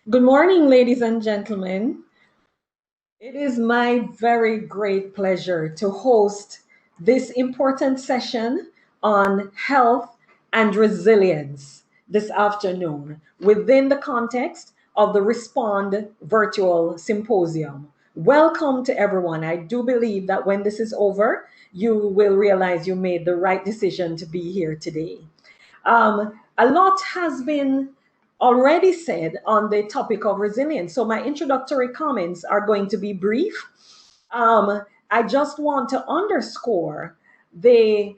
Good morning, ladies and gentlemen. It is my very great pleasure to host this important session on health and resilience this afternoon within the context of the Respond Virtual Symposium. Welcome to everyone. I do believe that when this is over, you will realize you made the right decision to be here today. A lot has been already said on the topic of resilience. So my introductory comments are going to be brief. I just want to underscore the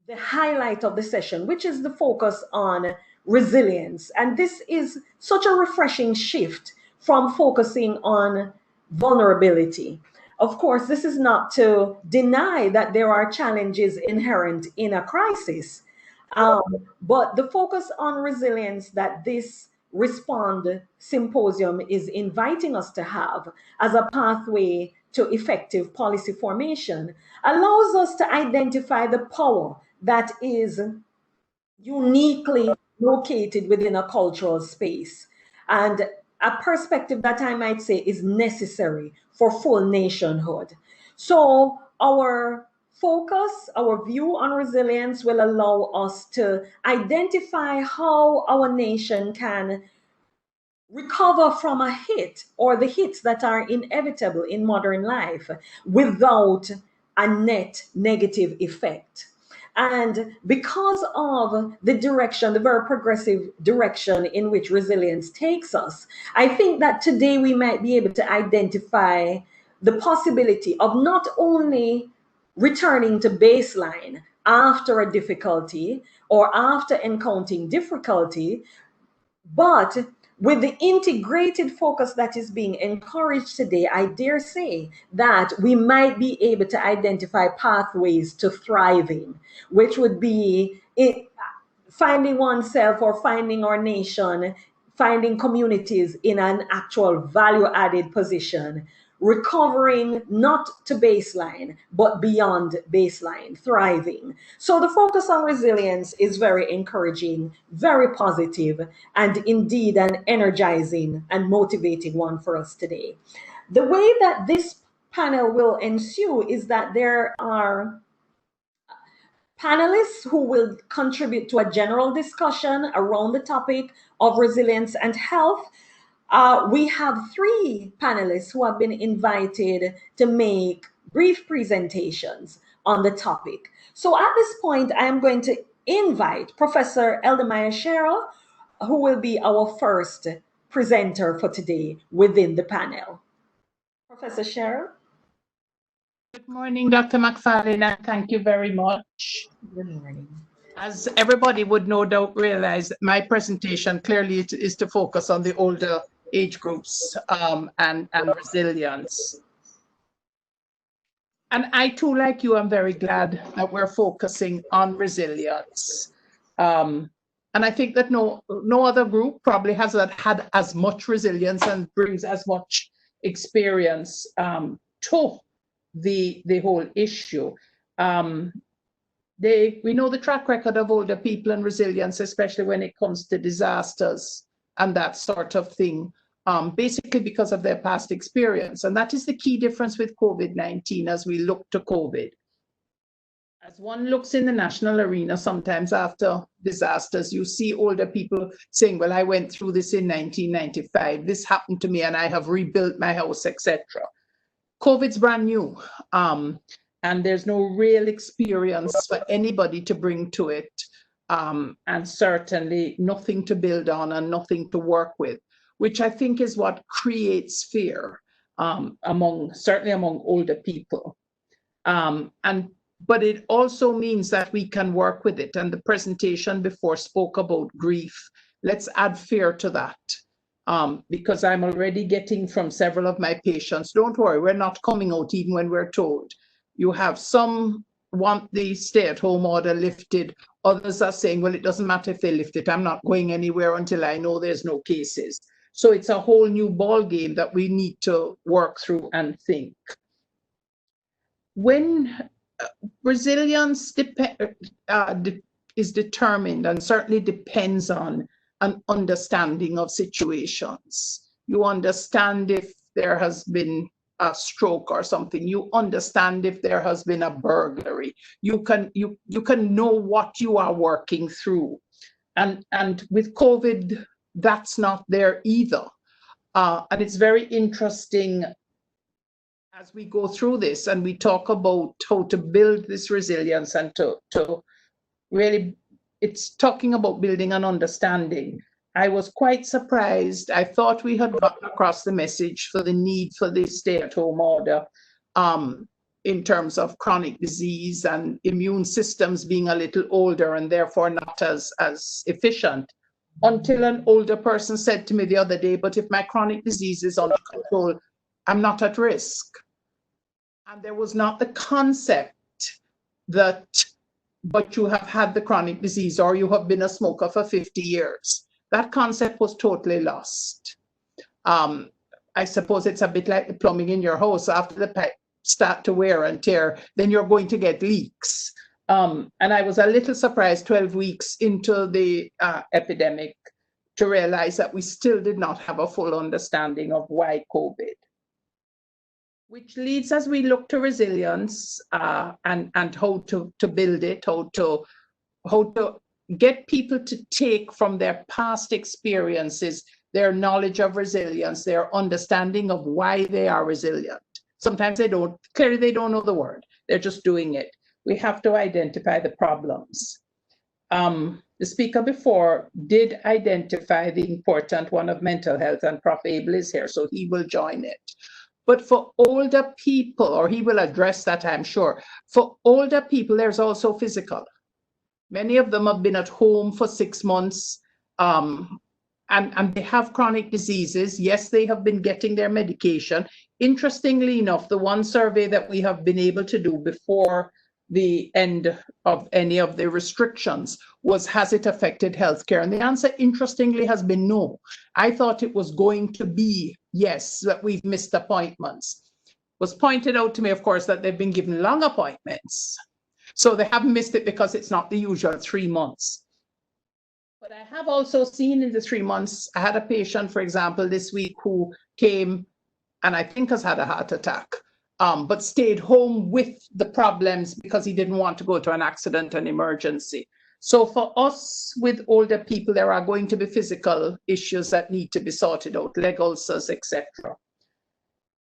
the highlight of the session, which is the focus on resilience. And this is such a refreshing shift from focusing on vulnerability. Of course, this is not to deny that there are challenges inherent in a crisis, um, but the focus on resilience that this Respond Symposium is inviting us to have as a pathway to effective policy formation allows us to identify the power that is uniquely located within a cultural space and a perspective that I might say is necessary for full nationhood. So, our focus, our view on resilience will allow us to identify how our nation can recover from a hit or the hits that are inevitable in modern life without a net negative effect. And because of the direction, the very progressive direction in which resilience takes us, I think that today we might be able to identify the possibility of not only returning to baseline after a difficulty or after encountering difficulty, but with the integrated focus that is being encouraged today, I dare say that we might be able to identify pathways to thriving, which would be finding oneself or finding our nation, finding communities in an actual value added position, recovering not to baseline, but beyond baseline, thriving. So the focus on resilience is very encouraging, very positive, and indeed an energizing and motivating one for us today. The way that this panel will ensue is that there are panelists who will contribute to a general discussion around the topic of resilience and health. We have three panelists who have been invited to make brief presentations on the topic. So at this point, I am going to invite Professor Eldemire Sherrill, who will be our first presenter for today within the panel. Professor Sherrill. Good morning, Dr. McFarlane, and thank you very much. Good morning. As everybody would no doubt realize, my presentation clearly is to focus on the older age groups and resilience. And I too, like you, am very glad that we're focusing on resilience. And I think that no other group probably has had as much resilience and brings as much experience to the whole issue. We know the track record of older people and resilience, especially when it comes to disasters and that sort of thing, basically because of their past experience. And that is the key difference with COVID-19 as we look to COVID. As one looks in the national arena, sometimes after disasters, you see older people saying, well, I went through this in 1995, this happened to me and I have rebuilt my house, etc. COVID's brand new, and there's no real experience for anybody to bring to it, and certainly nothing to build on and nothing to work with, which I think is what creates fear certainly among older people. But it also means that we can work with it. And the presentation before spoke about grief. Let's add fear to that. Because I'm already getting from several of my patients, don't worry, we're not coming out even when we're told. You have some want the stay-at-home order lifted. Others are saying, well, it doesn't matter if they lift it. I'm not going anywhere until I know there's no cases. So it's a whole new ball game that we need to work through and think. When resilience is determined and certainly depends on an understanding of situations. You understand if there has been a stroke or something. You understand if there has been a burglary. You can know what you are working through. And with COVID, that's not there either. And it's very interesting as we go through this and we talk about how to build this resilience and to really, it's talking about building an understanding. I was quite surprised. I thought we had gotten across the message for the need for the stay-at-home order in terms of chronic disease and immune systems being a little older and therefore not as efficient. Until an older person said to me the other day, but if my chronic disease is under control, I'm not at risk. And there was not the concept that, but you have had the chronic disease or you have been a smoker for 50 years. That concept was totally lost. I suppose it's a bit like the plumbing in your house. After the pipe start to wear and tear, then you're going to get leaks. And I was a little surprised 12 weeks into the epidemic to realize that we still did not have a full understanding of why COVID. Which leads as we look to resilience and how to build it, how to get people to take from their past experiences their knowledge of resilience, their understanding of why they are resilient. Sometimes they don't know the word, they're just doing it. We have to identify the problems. The speaker before did identify the important one of mental health, and Prof. Abel is here, so he will join it. But for older people, or he will address that, I'm sure, for older people, there's also physical. Many of them have been at home for 6 months and they have chronic diseases. Yes, they have been getting their medication. Interestingly enough, the one survey that we have been able to do before the end of any of the restrictions was, has it affected healthcare? And the answer, interestingly, has been no. I thought it was going to be yes, that we've missed appointments. It was pointed out to me, of course, that they've been given long appointments. So they haven't missed it because it's not the usual 3 months. But I have also seen in the 3 months, I had a patient, for example, this week who came and I think has had a heart attack. But stayed home with the problems because he didn't want to go to an accident and emergency. So for us with older people, there are going to be physical issues that need to be sorted out, leg ulcers, etc.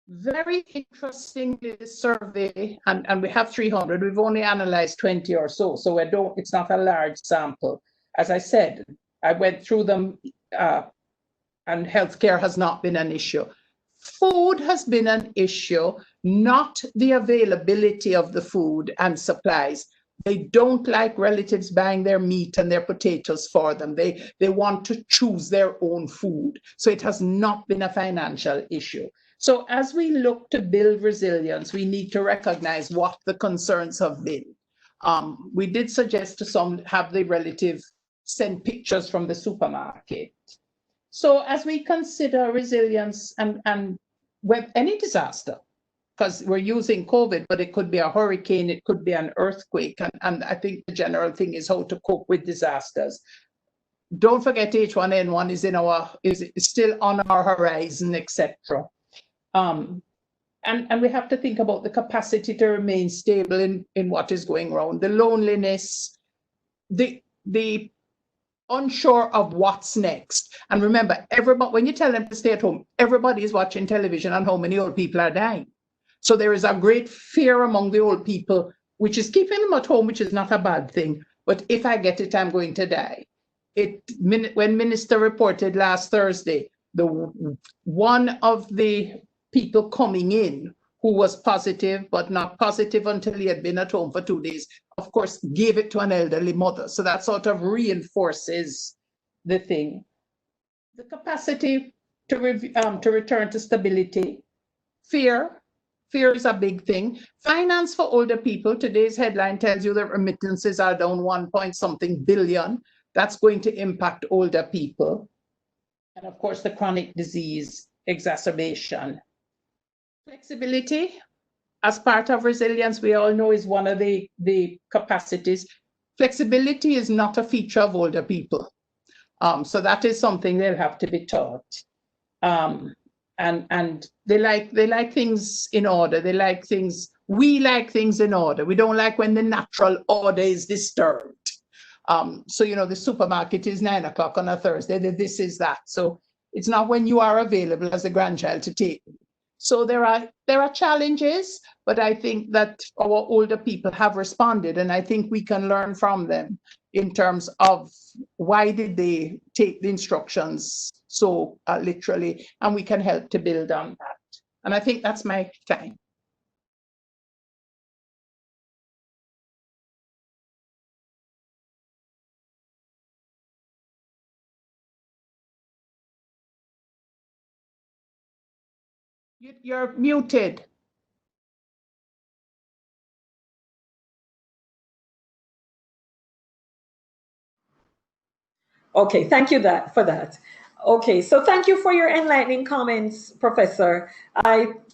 Very interestingly, the survey, and we have 300, we've only analyzed 20 or so, so it's not a large sample. As I said, I went through them and healthcare has not been an issue. Food has been an issue, not the availability of the food and supplies. They don't like relatives buying their meat and their potatoes for them. They want to choose their own food. So it has not been a financial issue. So as we look to build resilience, we need to recognize what the concerns have been. We did suggest to some have the relative send pictures from the supermarket. So as we consider resilience and with any disaster, because we're using COVID, but it could be a hurricane, it could be an earthquake, and I think the general thing is how to cope with disasters. Don't forget H1N1 is still on our horizon, etc. And we have to think about the capacity to remain stable in what is going wrong, the loneliness, the unsure of what's next. And remember, everybody, when you tell them to stay at home, everybody is watching television on how many old people are dying. So there is a great fear among the old people, which is keeping them at home, which is not a bad thing. But if I get it, I'm going to die. When Minister reported last Thursday, one of the people coming in who was positive, but not positive until he had been at home for 2 days, of course, gave it to an elderly mother. So that sort of reinforces the thing. The capacity to return to stability. Fear is a big thing. Finance for older people. Today's headline tells you that remittances are down 1-point-something billion. That's going to impact older people. And of course, the chronic disease exacerbation. Flexibility, as part of resilience, we all know is one of the capacities. Flexibility is not a feature of older people. So that is something they'll have to be taught. And they like things in order. We like things in order. We don't like when the natural order is disturbed. So, the supermarket is 9 o'clock on a Thursday, this is that. So it's not when you are available as a grandchild to take. So there are challenges, but I think that our older people have responded, and I think we can learn from them in terms of why did they take the instructions so literally, and we can help to build on that. And I think that's my time. You're muted. Okay, thank you for that. Okay, so thank you for your enlightening comments, Professor.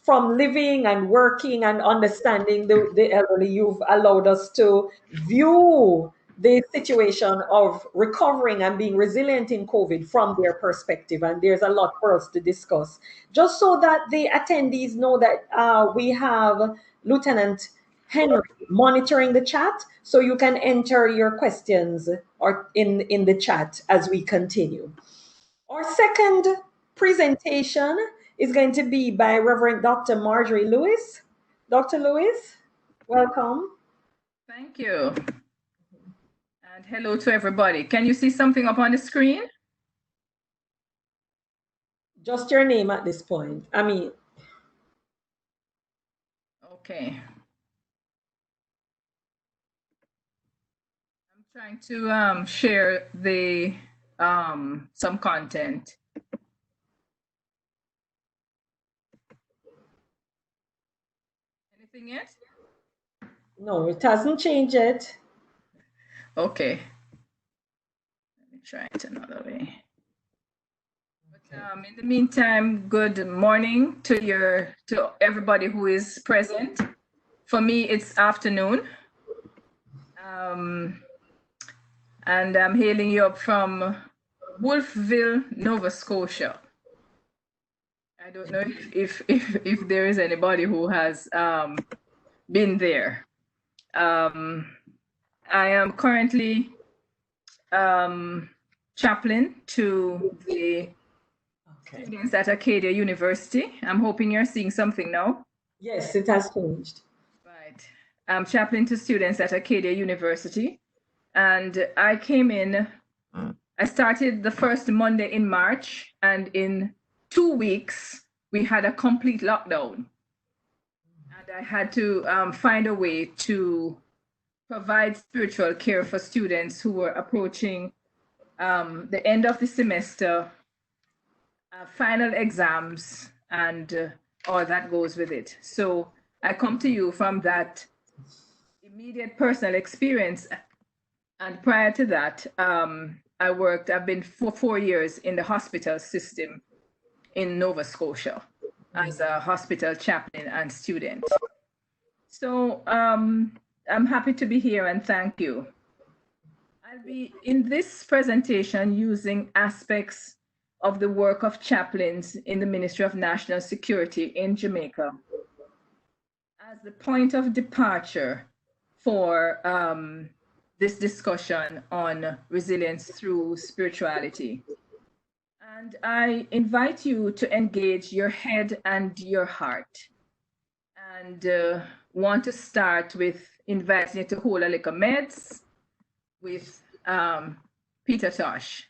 From living and working and understanding the elderly, you've allowed us to view the situation of recovering and being resilient in COVID from their perspective. And there's a lot for us to discuss. Just so that the attendees know that we have Lieutenant Henry monitoring the chat, so you can enter your questions or in the chat as we continue. Our second presentation is going to be by Reverend Dr. Marjorie Lewis. Dr. Lewis, welcome. Thank you. And hello to everybody. Can you see something up on the screen? Just your name at this point. Okay. I'm trying to share some content. Anything yet? No, it hasn't changed yet. Okay. Let me try it another way. But in the meantime, good morning to everybody who is present. For me, it's afternoon. And I'm hailing you up from Wolfville, Nova Scotia. I don't know if there is anybody who has been there. I am currently chaplain to the students at Acadia University. I'm hoping you're seeing something now. Yes, it has changed. Right. I'm chaplain to students at Acadia University. And I came in, I started the first Monday in March, and in 2 weeks, we had a complete lockdown. And I had to find a way to provide spiritual care for students who were approaching the end of the semester, final exams, and all that goes with it. So I come to you from that immediate personal experience. And prior to that, I've been for 4 years in the hospital system in Nova Scotia as a hospital chaplain and student. So I'm happy to be here and thank you. I'll be in this presentation using aspects of the work of chaplains in the Ministry of National Security in Jamaica as the point of departure for this discussion on resilience through spirituality. And I invite you to engage your head and your heart. And want to start with inviting you to hold a little meds with Peter Tosh.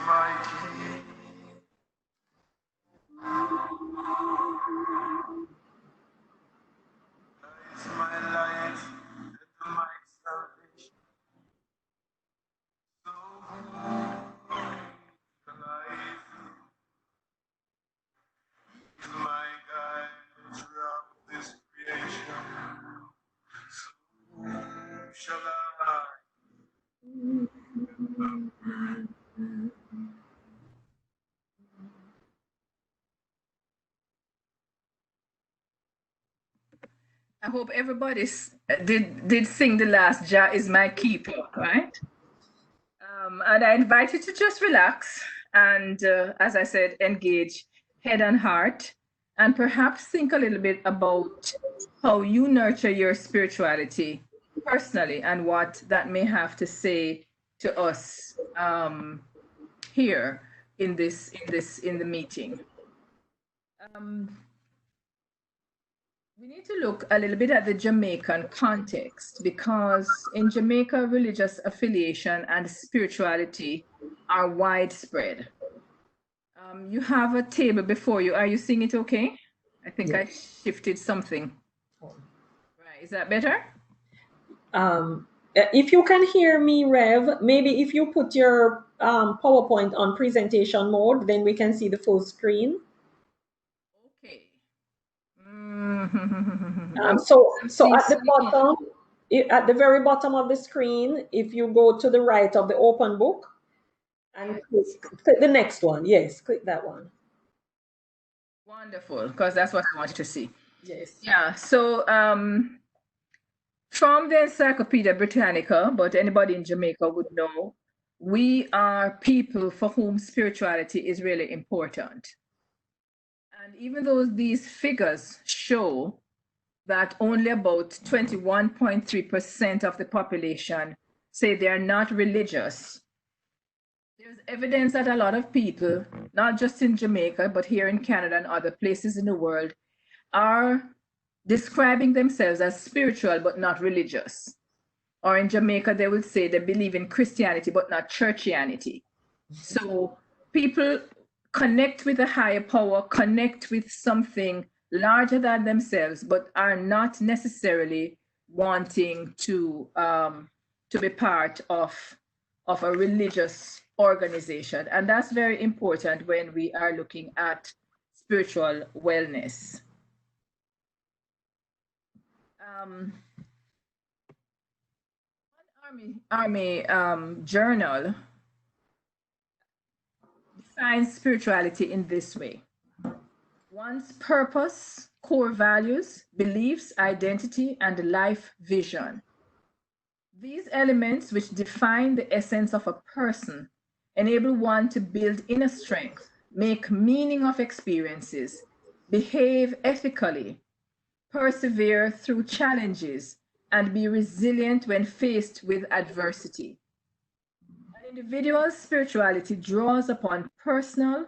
my King. Is my life and my salvation. So who shall I fear? Is my guide throughout this creation. So whom shall I? I hope everybody did sing the last Jah is my keeper, right? And I invite you to just relax and, as I said, engage head and heart, and perhaps think a little bit about how you nurture your spirituality personally and what that may have to say to us here in the meeting. We need to look a little bit at the Jamaican context, because in Jamaica, religious affiliation and spirituality are widespread. You have a table before you. Are you seeing it okay? I think I shifted something. Right, is that better? If you can hear me, Rev, maybe if you put your PowerPoint on presentation mode, then we can see the full screen. Okay. So at the very bottom of the screen, if you go to the right of the open book and click the next one. Yes, click that one. Wonderful, because that's what I wanted to see. Yes. Yeah, so from the Encyclopedia Britannica, but anybody in Jamaica would know, we are people for whom spirituality is really important. And even though these figures show that only about 21.3% of the population say they are not religious, there's evidence that a lot of people, not just in Jamaica, but here in Canada and other places in the world, are describing themselves as spiritual but not religious. Or in Jamaica, they would say they believe in Christianity but not churchianity. So people connect with a higher power, connect with something larger than themselves, but are not necessarily wanting to be part of a religious organization. And that's very important when we are looking at spiritual wellness. One army journal defines spirituality in this way: one's purpose, core values, beliefs, identity, and life vision. These elements, which define the essence of a person, enable one to build inner strength, make meaning of experiences, behave ethically, persevere through challenges, and be resilient when faced with adversity. An individual's spirituality draws upon personal,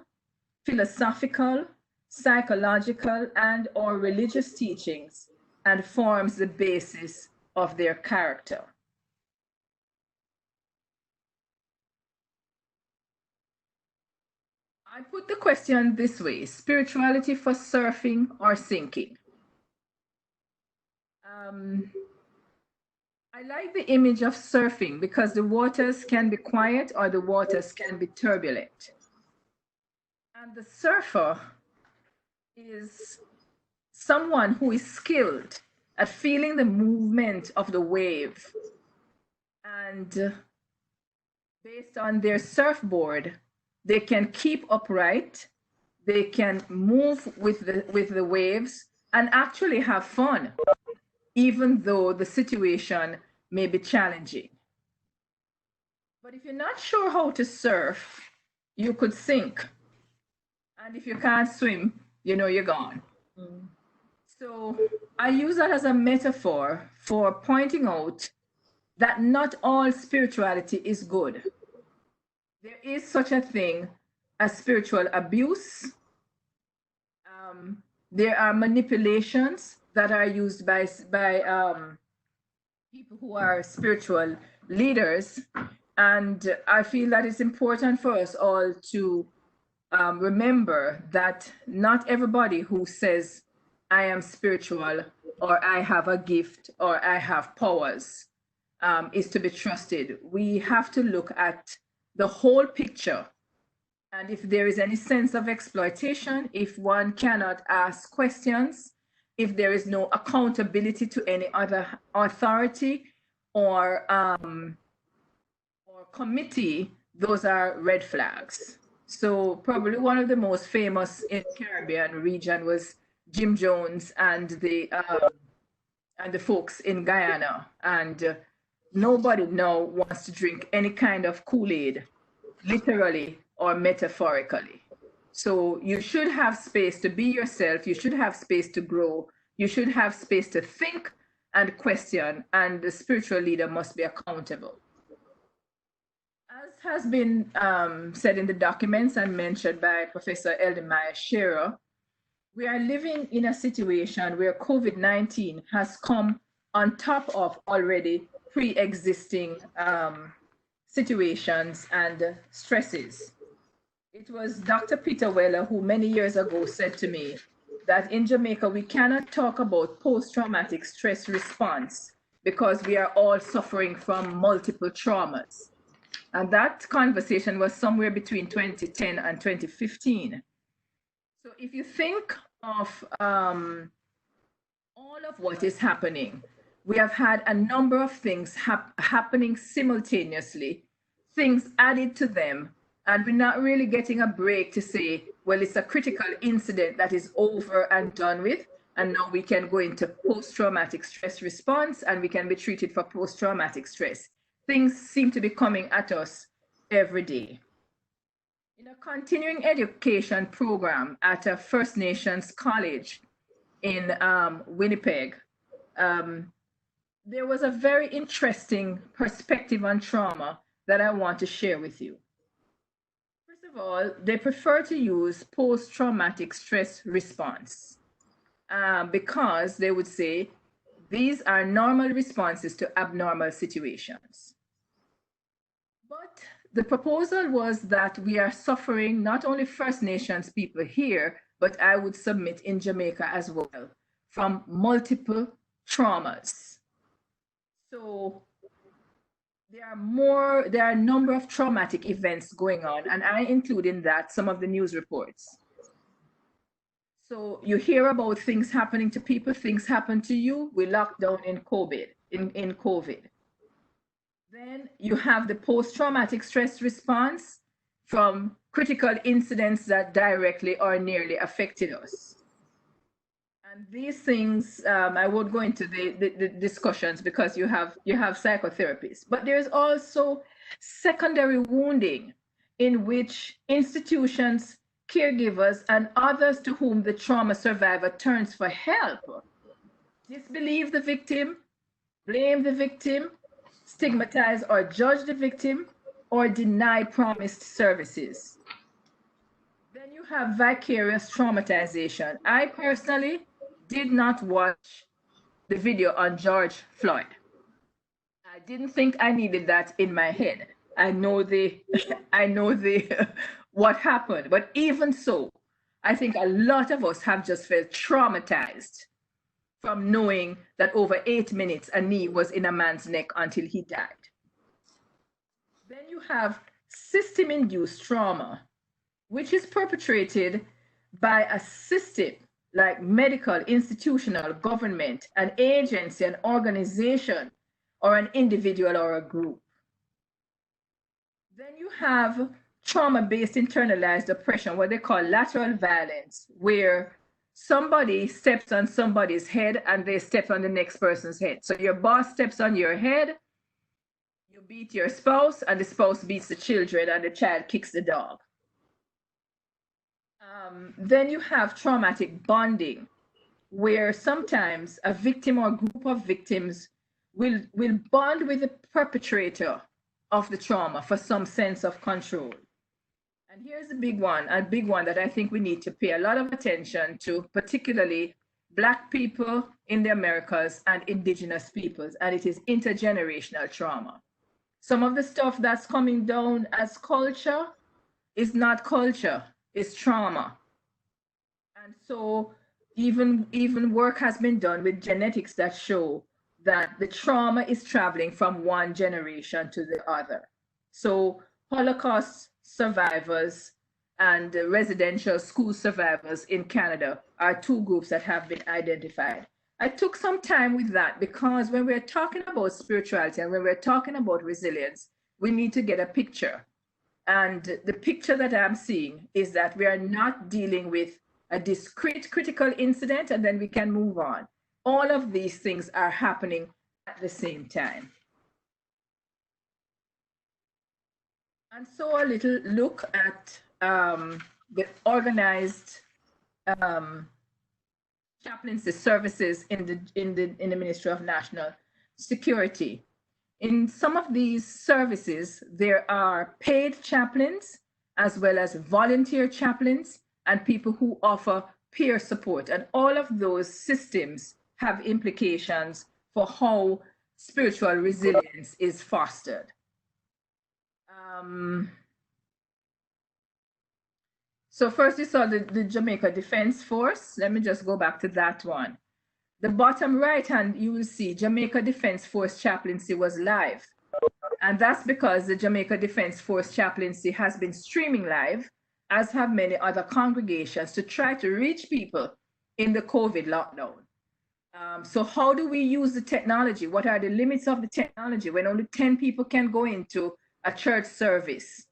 philosophical, psychological, and/or religious teachings and forms the basis of their character. I put the question this way: spirituality for surfing or sinking? I like the image of surfing because the waters can be quiet or the waters can be turbulent. And the surfer is someone who is skilled at feeling the movement of the wave. And based on their surfboard, they can keep upright, they can move with the waves and actually have fun, even though the situation may be challenging. But if you're not sure how to surf, you could sink. And if you can't swim, you know you're gone. So I use that as a metaphor for pointing out that not all spirituality is good. There is such a thing as spiritual abuse. There are manipulations that are used by people who are spiritual leaders, And I feel that it's important for us all to remember that not everybody who says, I am spiritual, or I have a gift, or I have powers, is to be trusted. We have to look at the whole picture. And if there is any sense of exploitation, if one cannot ask questions, if there is no accountability to any other authority or committee, those are red flags. So probably one of the most famous in the Caribbean region was Jim Jones and the folks in Guyana. And nobody now wants to drink any kind of Kool-Aid, literally or metaphorically. So you should have space to be yourself. You should have space to grow. You should have space to think and question, and the spiritual leader must be accountable. As has been said in the documents and mentioned by Professor Eldemire Shearer, we are living in a situation where COVID-19 has come on top of already pre-existing situations and stresses. It was Dr. Peter Weller who many years ago said to me that in Jamaica, we cannot talk about post-traumatic stress response because we are all suffering from multiple traumas. And that conversation was somewhere between 2010 and 2015. So if you think of all of what is happening, we have had a number of things happening simultaneously, things added to them, and we're not really getting a break to say, well, it's a critical incident that is over and done with, and now we can go into post-traumatic stress response and we can be treated for post-traumatic stress. Things seem to be coming at us every day. In a continuing education program at a First Nations college in Winnipeg, there was a very interesting perspective on trauma that I want to share with you. First of all, they prefer to use post-traumatic stress response because they would say these are normal responses to abnormal situations. But the proposal was that we are suffering, not only First Nations people here, but I would submit in Jamaica as well, from multiple traumas. So there are a number of traumatic events going on, and I include in that some of the news reports. So you hear about things happening to people, things happen to you, we locked down in COVID. Then you have the post-traumatic stress response from critical incidents that directly or nearly affected us. And these things, I won't go into the discussions because you have psychotherapists, but there's also secondary wounding in which institutions, caregivers, and others to whom the trauma survivor turns for help disbelieve the victim, blame the victim, stigmatize or judge the victim, or deny promised services. Then you have vicarious traumatization. I personally did not watch the video on George Floyd. I didn't think I needed that in my head. I know what happened, but even so, I think a lot of us have just felt traumatized from knowing that over 8 minutes a knee was in a man's neck until he died. Then you have system-induced trauma, which is perpetrated by a system like medical, institutional, government, an agency, an organization, or an individual or a group. Then you have trauma-based internalized oppression, what they call lateral violence, where somebody steps on somebody's head and they step on the next person's head. So your boss steps on your head, you beat your spouse, and the spouse beats the children, and the child kicks the dog. Then you have traumatic bonding, where sometimes a victim or group of victims will bond with the perpetrator of the trauma for some sense of control. And here's a big one that I think we need to pay a lot of attention to, particularly Black people in the Americas and Indigenous peoples, and it is intergenerational trauma. Some of the stuff that's coming down as culture is not culture, it's trauma. And so even work has been done with genetics that show that the trauma is traveling from one generation to the other. So Holocaust survivors and residential school survivors in Canada are two groups that have been identified. I took some time with that because when we're talking about spirituality and when we're talking about resilience, we need to get a picture. And the picture that I'm seeing is that we are not dealing with a discrete critical incident and then we can move on. All of these things are happening at the same time. And so a little look at the organized chaplaincy services in the Ministry of National Security. In some of these services, there are paid chaplains as well as volunteer chaplains and people who offer peer support. And all of those systems have implications for how spiritual resilience is fostered. So first you saw the Jamaica Defense Force. Let me just go back to that one. The bottom right hand, you will see Jamaica Defense Force chaplaincy was live. And that's because the Jamaica Defense Force chaplaincy has been streaming live, as have many other congregations, to try to reach people in the COVID lockdown. So how do we use the technology? What are the limits of the technology when only 10 people can go into a church service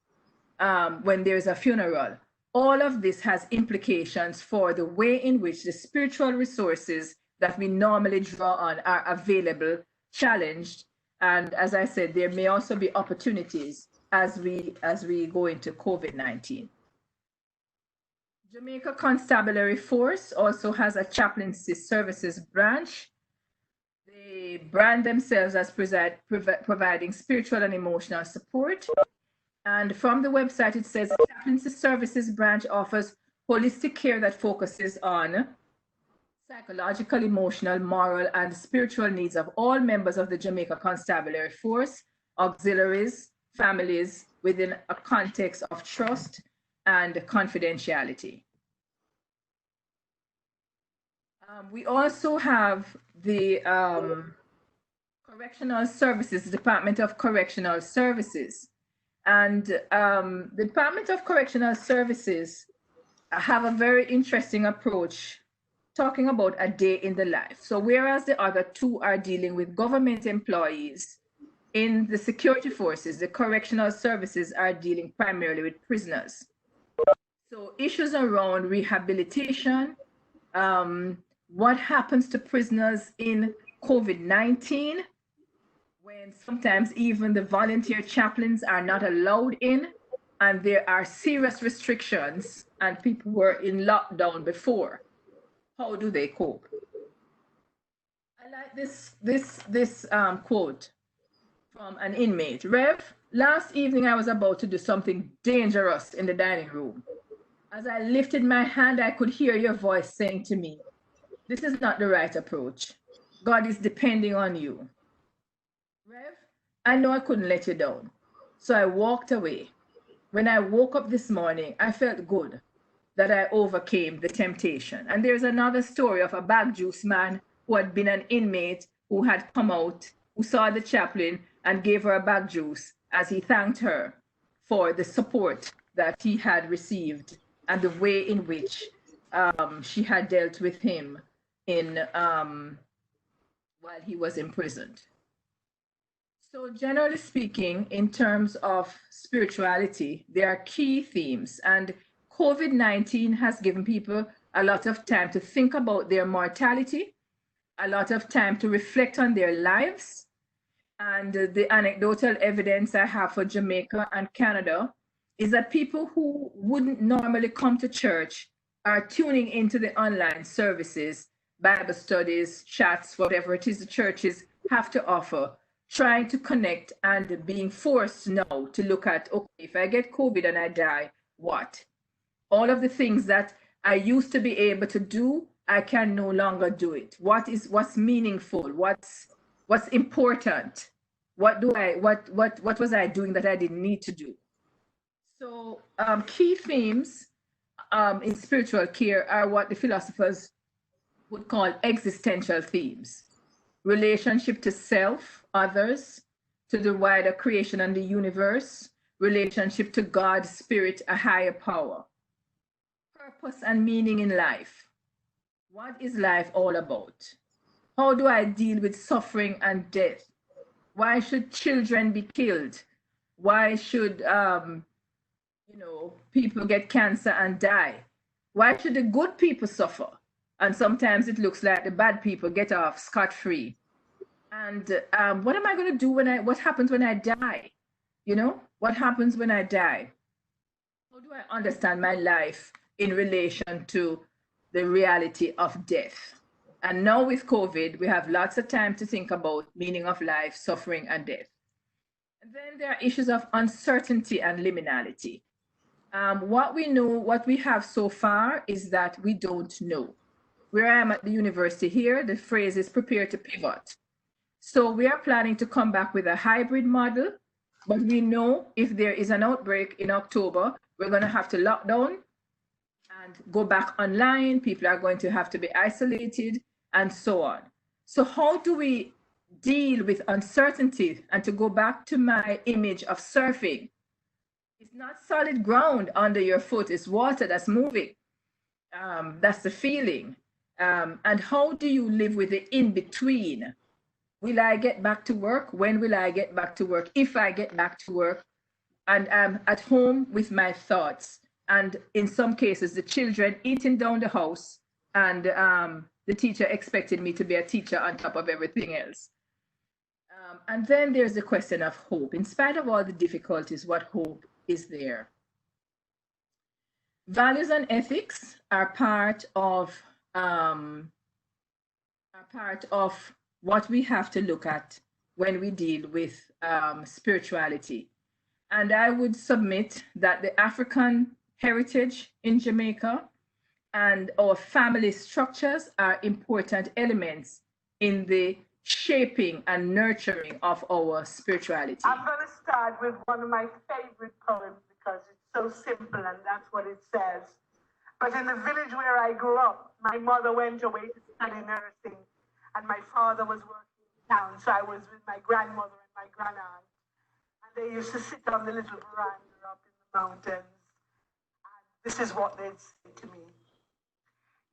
when there's a funeral? All of this has implications for the way in which the spiritual resources that we normally draw on are available, challenged. And as I said, there may also be opportunities as we go into COVID-19. Jamaica Constabulary Force also has a chaplaincy services branch. They brand themselves as providing spiritual and emotional support. And from the website, it says the chaplaincy services branch offers holistic care that focuses on psychological, emotional, moral, and spiritual needs of all members of the Jamaica Constabulary Force, auxiliaries, families, within a context of trust and confidentiality. We also have the Correctional Services, Department of Correctional Services. And the Department of Correctional Services have a very interesting approach talking about a day in the life. So whereas the other two are dealing with government employees, in the security forces, the correctional services are dealing primarily with prisoners. So issues around rehabilitation, what happens to prisoners in COVID-19, when sometimes even the volunteer chaplains are not allowed in, and there are serious restrictions and people were in lockdown before. How do they cope? I like this quote from an inmate. Rev, last evening I was about to do something dangerous in the dining room. As I lifted my hand, I could hear your voice saying to me, this is not the right approach. God is depending on you. Rev, I know I couldn't let you down, so I walked away. When I woke up this morning, I felt good that I overcame the temptation. And there's another story of a bag juice man who had been an inmate who had come out, who saw the chaplain and gave her a bag juice as he thanked her for the support that he had received and the way in which she had dealt with him in while he was imprisoned. So generally speaking, in terms of spirituality, there are key themes, and COVID-19 has given people a lot of time to think about their mortality, a lot of time to reflect on their lives. And the anecdotal evidence I have for Jamaica and Canada is that people who wouldn't normally come to church are tuning into the online services, Bible studies, chats, whatever it is the churches have to offer, trying to connect and being forced now to look at, okay, if I get COVID and I die, what? All of the things that I used to be able to do, I can no longer do it. What's meaningful? What's important? what was I doing that I didn't need to do? So key themes in spiritual care are what the philosophers would call existential themes: relationship to self, others, to the wider creation and the universe, relationship to God, spirit, a higher power, purpose and meaning in life. What is life all about? How do I deal with suffering and death? Why should children be killed? Why should people get cancer and die? Why should the good people suffer? And sometimes it looks like the bad people get off scot-free. And what am I going to do what happens when I die? What happens when I die? How do I understand my life in relation to the reality of death? And now with COVID, we have lots of time to think about meaning of life, suffering, and death. And then there are issues of uncertainty and liminality. What we know, what we have so far is that we don't know. Where I am at the university here, the phrase is prepare to pivot. So we are planning to come back with a hybrid model, but we know if there is an outbreak in October, we're going to have to lock down and go back online. People are going to have to be isolated and so on. So how do we deal with uncertainty? And to go back to my image of surfing, it's not solid ground under your foot, it's water that's moving. That's the feeling. And how do you live with the in-between? Will I get back to work? When will I get back to work? If I get back to work and I'm at home with my thoughts, and in some cases, the children eating down the house, and the teacher expected me to be a teacher on top of everything else. And then there's the question of hope. In spite of all the difficulties, what hope is there? Values and ethics are part of what we have to look at when we deal with spirituality. And I would submit that the African heritage in Jamaica and our family structures are important elements in the shaping and nurturing of our spirituality. I'm going to start with one of my favorite poems because it's so simple and that's what it says. But in the village where I grew up, my mother went away to study nursing and my father was working in town, so I was with my grandmother and my grandaunt. And they used to sit on the little veranda up in the mountains. And this is what they'd say to me.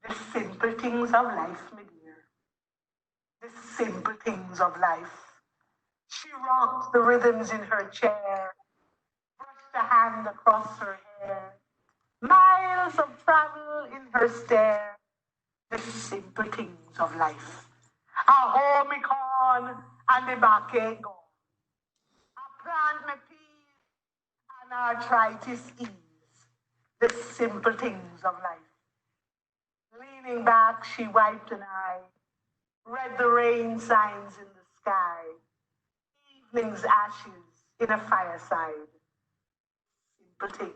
The simple things of life, my dear. The simple things of life. She rocked the rhythms in her chair, brushed a hand across her hair. Miles of travel in her stare. The simple things of life. A home me corn and the back egg gone. I plant me peas and arthritis ease. The simple things of life. Leaning back, she wiped an eye, read the rain signs in the sky, evening's ashes in a fireside. Simple things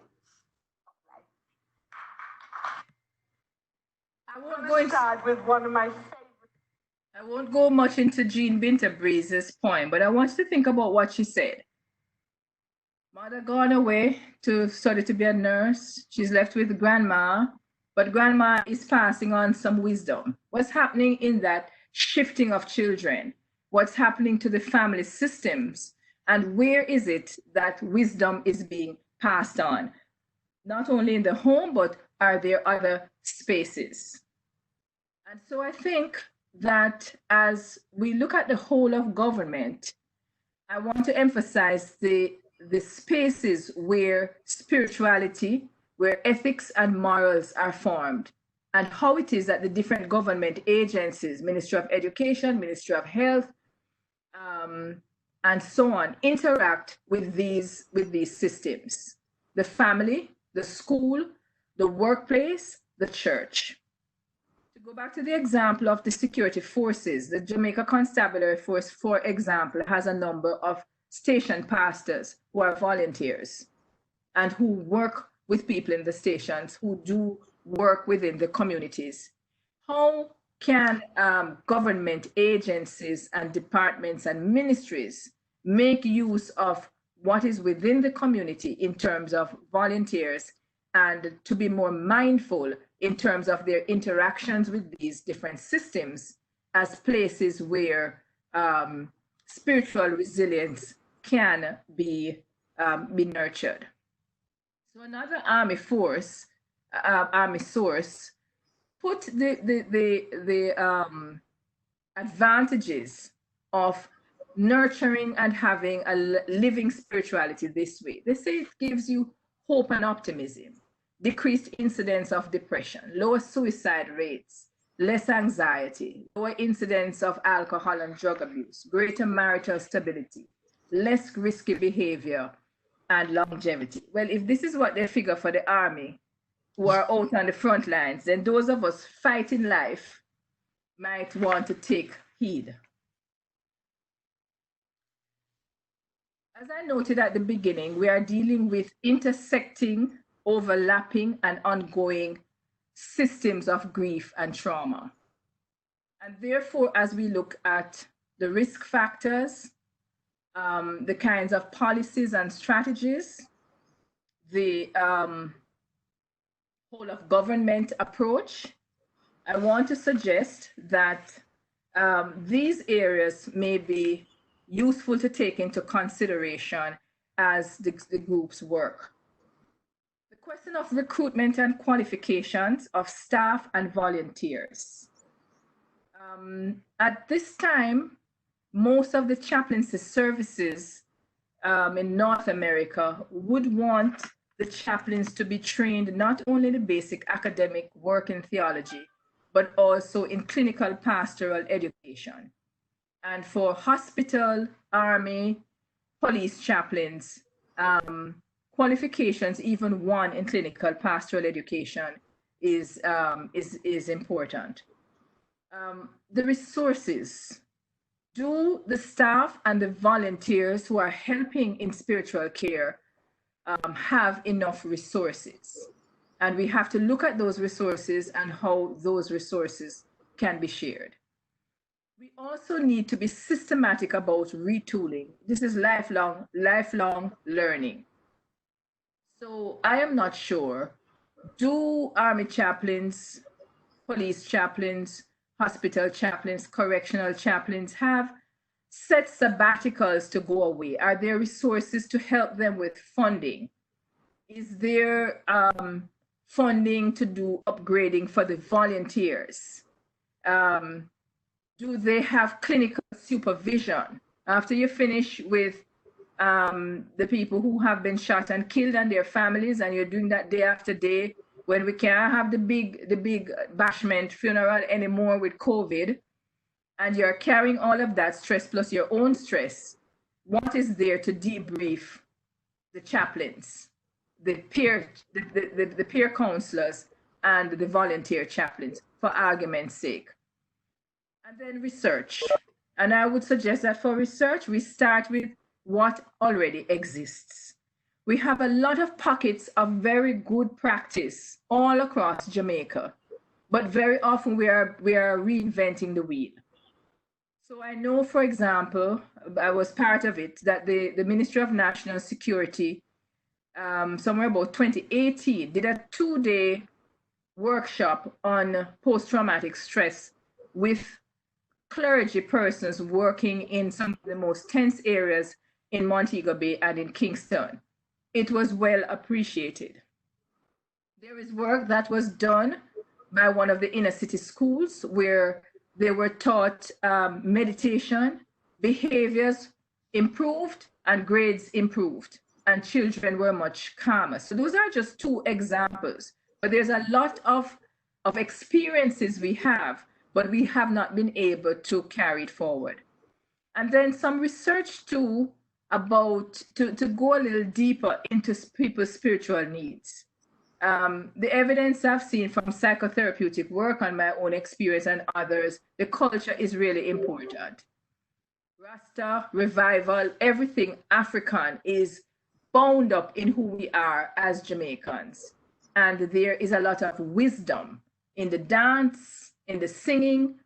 of life. I'm going to start with one of my favorite. I won't go much into Jean Binterbreeze's poem, but I want you to think about what she said. Mother gone away to study to be a nurse. She's left with grandma, but grandma is passing on some wisdom. What's happening in that shifting of children? What's happening to the family systems? And where is it that wisdom is being passed on? Not only in the home, but are there other spaces? And so I think that as we look at the whole of government, I want to emphasize the spaces where spirituality, where ethics and morals are formed, and how it is that the different government agencies, Ministry of Education, Ministry of Health, and so on, interact with these systems: the family, the school, the workplace, the church. To go back to the example of the security forces, the Jamaica Constabulary Force, for example, has a number of station pastors who are volunteers and who work with people in the stations, who do work within the communities. How can government agencies and departments and ministries make use of what is within the community in terms of volunteers, and to be more mindful in terms of their interactions with these different systems as places where spiritual resilience can be nurtured. So another Army source put the advantages of nurturing and having a living spirituality this way. They say it gives you hope and optimism, decreased incidence of depression, lower suicide rates, less anxiety, lower incidence of alcohol and drug abuse, greater marital stability, less risky behavior, and longevity. Well, if this is what they figure for the Army who are out on the front lines, then those of us fighting life might want to take heed. As I noted at the beginning, we are dealing with intersecting, overlapping, and ongoing systems of grief and trauma. And therefore, as we look at the risk factors, the kinds of policies and strategies, the whole of government approach, I want to suggest that these areas may be useful to take into consideration as the group's work. The question of recruitment and qualifications of staff and volunteers. At this time, most of the chaplaincy services in North America would want the chaplains to be trained not only in the basic academic work in theology, but also in clinical pastoral education. And for hospital, army, police chaplains, qualifications, even one in clinical pastoral education is important. The resources. Do the staff and the volunteers who are helping in spiritual care have enough resources? And we have to look at those resources and how those resources can be shared. We also need to be systematic about retooling. This is lifelong learning. So I am not sure, do Army chaplains, police chaplains, hospital chaplains, correctional chaplains have set sabbaticals to go away? Are there resources to help them with funding? Is there funding to do upgrading for the volunteers? Do they have clinical supervision? After you finish with the people who have been shot and killed and their families, and you're doing that day after day, when we can't have the big bashment funeral anymore with COVID, and you're carrying all of that stress plus your own stress, what is there to debrief the chaplains, the peer counselors, and the volunteer chaplains, for argument's sake? And then research. And I would suggest that for research, we start with what already exists. We have a lot of pockets of very good practice all across Jamaica, but very often we are reinventing the wheel. So I know, for example, I was part of it, that the Ministry of National Security, somewhere about 2018, did a 2-day workshop on post-traumatic stress with clergy persons working in some of the most tense areas in Montego Bay and in Kingston. It was well appreciated. There is work that was done by one of the inner city schools where they were taught meditation, behaviors improved, and grades improved, and children were much calmer. So those are just 2 examples, but there's a lot of experiences we have, but we have not been able to carry it forward. And then some research too about to go a little deeper into people's spiritual needs. The evidence I've seen from psychotherapeutic work, on my own experience and others, the culture is really important. Rasta, revival, everything African is bound up in who we are as Jamaicans. And there is a lot of wisdom in the dance, in the singing,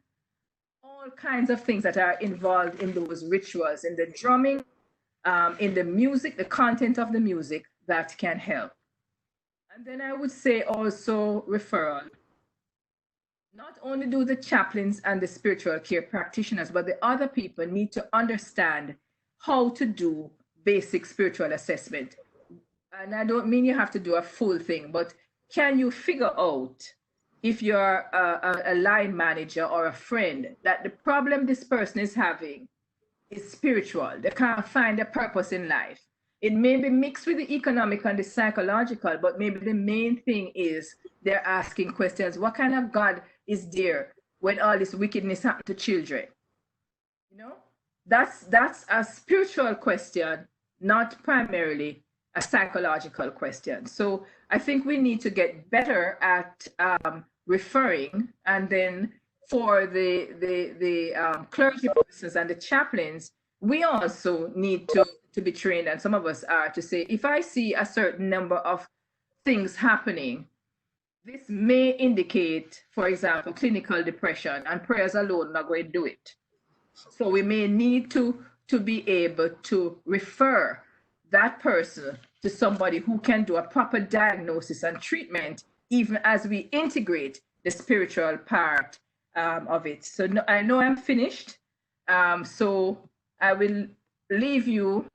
all kinds of things that are involved in those rituals, in the drumming, in the music, the content of the music that can help. And then I would say also referral. Not only do the chaplains and the spiritual care practitioners, but the other people need to understand how to do basic spiritual assessment. And I don't mean you have to do a full thing, but can you figure out, if you're a line manager or a friend, that the problem this person is having is spiritual? They can't find a purpose in life. It may be mixed with the economic and the psychological, but maybe the main thing is they're asking questions. What kind of God is there when all this wickedness happens to children? You know, that's a spiritual question, not primarily a psychological question. So I think we need to get better at referring, and then for the clergy persons and the chaplains, we also need to be trained, and some of us are, to say, if I see a certain number of things happening, this may indicate, for example, clinical depression, and prayers alone not going to do it. So we may need to be able to refer that person to somebody who can do a proper diagnosis and treatment, even as we integrate the spiritual part of it. So I know I'm finished. So I will leave you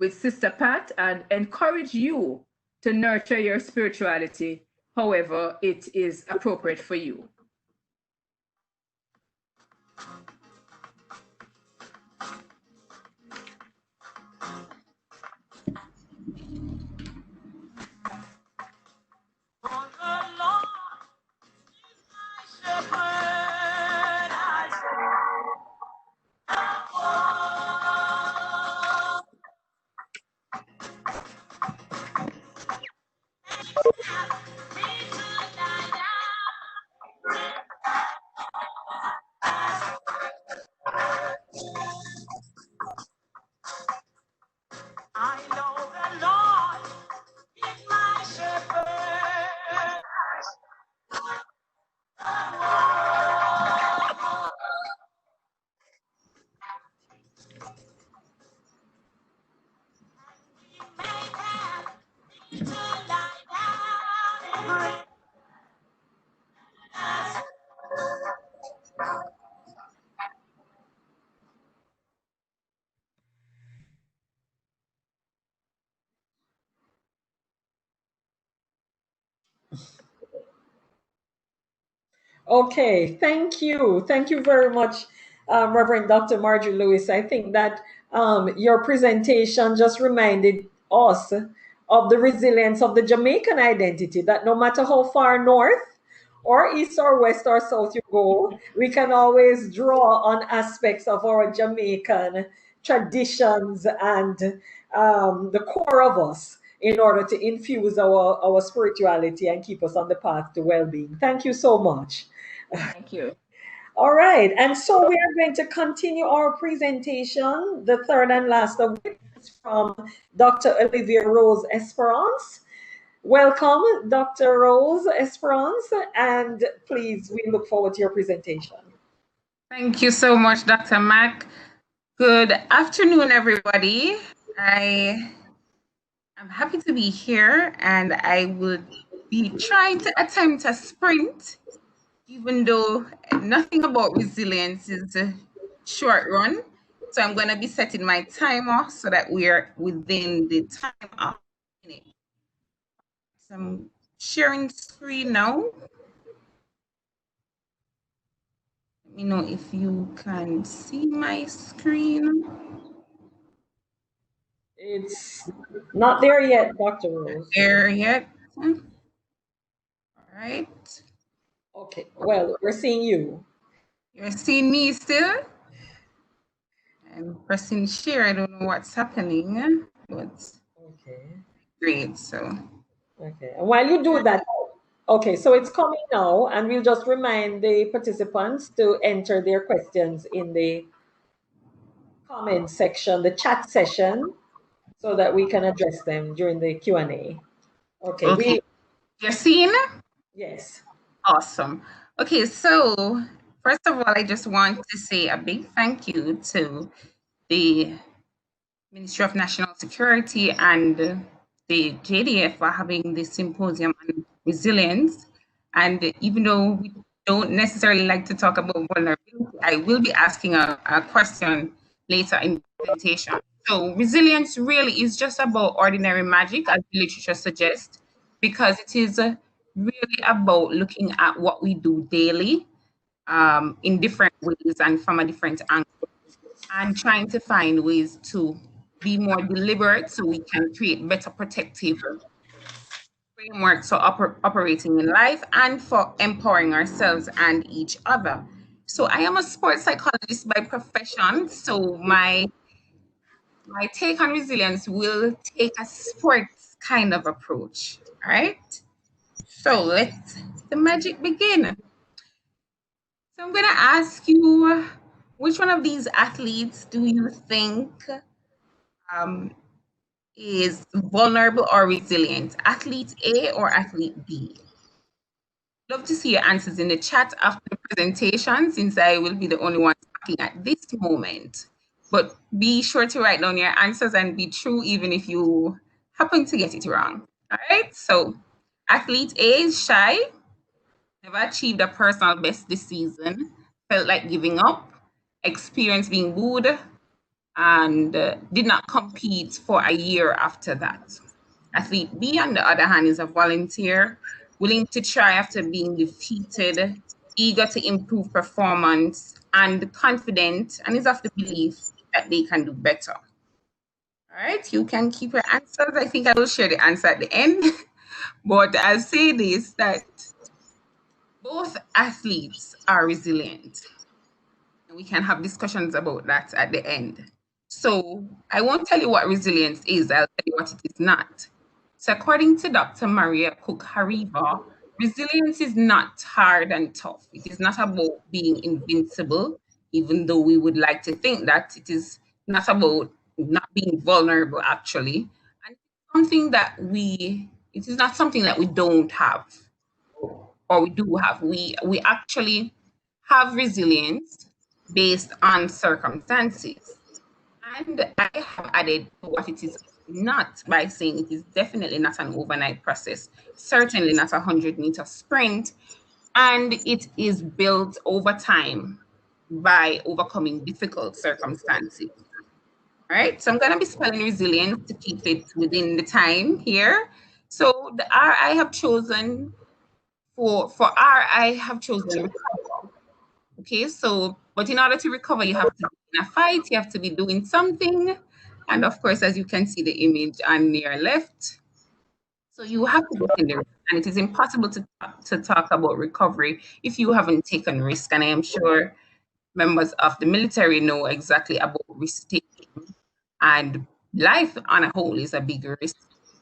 with Sister Pat and encourage you to nurture your spirituality however it is appropriate for you. I know the Lord is my shepherd. He may have me to lie down in green grass. Okay, thank you. Thank you very much, Reverend Dr. Marjorie Lewis. I think that your presentation just reminded us of the resilience of the Jamaican identity, that no matter how far north or east or west or south you go, we can always draw on aspects of our Jamaican traditions and the core of us in order to infuse our spirituality and keep us on the path to well-being. Thank you so much. Thank you. All right, and so we are going to continue our presentation. The third and last of which is from Dr. Olivia Rose Esperance. Welcome, Dr. Rose Esperance, and please, we look forward to your presentation. Thank you so much, Dr. Mack. Good afternoon, everybody. I am happy to be here, and I will be trying to attempt a sprint, even though nothing about resilience is a short run. So I'm going to be setting my timer so that we're within the time of a minute. So I'm sharing screen now. Let me know if you can see my screen. It's not there yet, Dr. Rose. There yet? All right. Okay, well, we're seeing you. You're seeing me still? I'm pressing share. I don't know what's happening, but Okay. great. So, Okay, and while you do that, okay, so it's coming now, and we'll just remind the participants to enter their questions in the comment section, the chat session, so that we can address them during the Q&A. Okay, you're seeing? Yes. Awesome. Okay, so first of all, I just want to say a big thank you to the Ministry of National Security and the JDF are having this symposium on resilience. And even though we don't necessarily like to talk about vulnerability, I will be asking a question later in the presentation. So resilience really is just about ordinary magic, as the literature suggests, because it is really about looking at what we do daily in different ways and from a different angle, and trying to find ways to be more deliberate so we can create better protective frameworks for operating in life and for empowering ourselves and each other. So I am a sports psychologist by profession. So my take on resilience will take a sports kind of approach. All right. So let's the magic begin. So I'm gonna ask you, which one of these athletes do you think um, is vulnerable or resilient? Athlete A or athlete B? Love to see your answers in the chat after the presentation, since I will be the only one talking at this moment. But be sure to write down your answers and be true even if you happen to get it wrong. All right, so athlete A is shy, never achieved a personal best this season, felt like giving up, experienced being booed, and did not compete for a year after that. Athlete B, on the other hand, is a volunteer, willing to try after being defeated, eager to improve performance, and confident, and is of the belief that they can do better. All right, you can keep your answers. I think I will share the answer at the end. But I'll say this, that both athletes are resilient. And we can have discussions about that at the end. So I won't tell you what resilience is, I'll tell you what it is not. So according to Dr. Maria Cook-Hariva, resilience is not hard and tough. It is not about being invincible, even though we would like to think that. It is not about not being vulnerable, actually. And something that it is not something that we don't have, or we do have. We actually have resilience based on circumstances. And I have added what it is not by saying it is definitely not an overnight process, certainly not a 100-meter sprint, and it is built over time by overcoming difficult circumstances. All right, so I'm going to be spelling resilience to keep it within the time here. So the R I have chosen for R, I have chosen recover. Okay, so, but in order to recover, you have to be in a fight, you have to be doing something. And of course, as you can see the image on your left, so you have to get in the risk. And it is impossible to talk about recovery if you haven't taken risk. And I am sure members of the military know exactly about risk taking. And life on a whole is a big risk.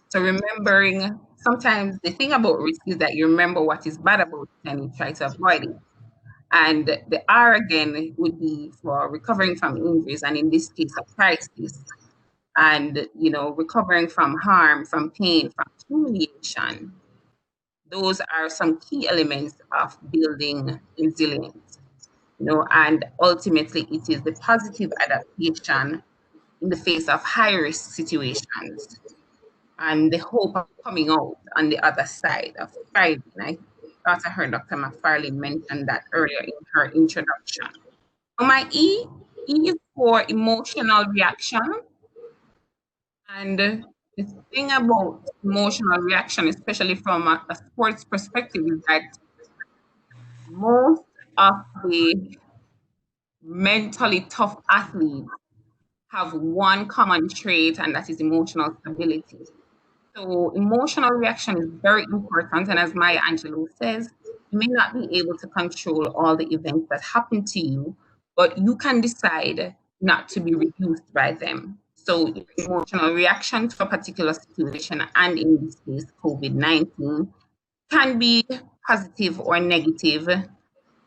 So remembering, sometimes the thing about risk is that you remember what is bad about it and you try to avoid it. And the R again would be for recovering from injuries, and in this case, a crisis. And, recovering from harm, from pain, from humiliation. Those are some key elements of building resilience. And ultimately, it is the positive adaptation in the face of high-risk situations and the hope of coming out on the other side of thriving. I thought I heard Dr. McFarlane mention that earlier in her introduction. So my E is for emotional reaction. And the thing about emotional reaction, especially from a sports perspective, is that most of the mentally tough athletes have one common trait, and that is emotional stability. So emotional reaction is very important. And as Maya Angelou says, you may not be able to control all the events that happen to you, but you can decide not to be reduced by them. So emotional reaction to a particular situation, and in this case, COVID-19, can be positive or negative.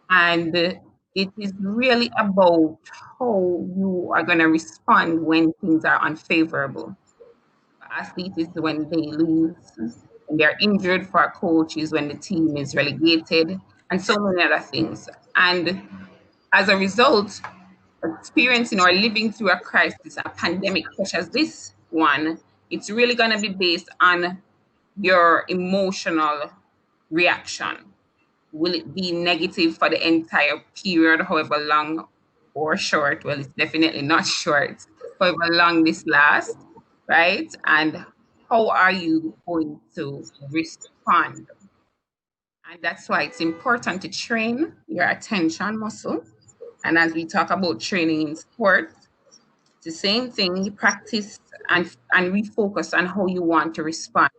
And it is really about how you are going to respond when things are unfavorable. Athletes is when they lose, when they're injured. For a coach is when the team is relegated, and so many other things. And as a result, experiencing or living through a crisis, a pandemic such as this one, it's really going to be based on your emotional reaction. Will it be negative for the entire period, however long or short? Well, it's definitely not short, however long this lasts, right? And how are you going to respond? And that's why it's important to train your attention muscle. And as we talk about training in sports, it's the same thing. You practice and refocus on how you want to respond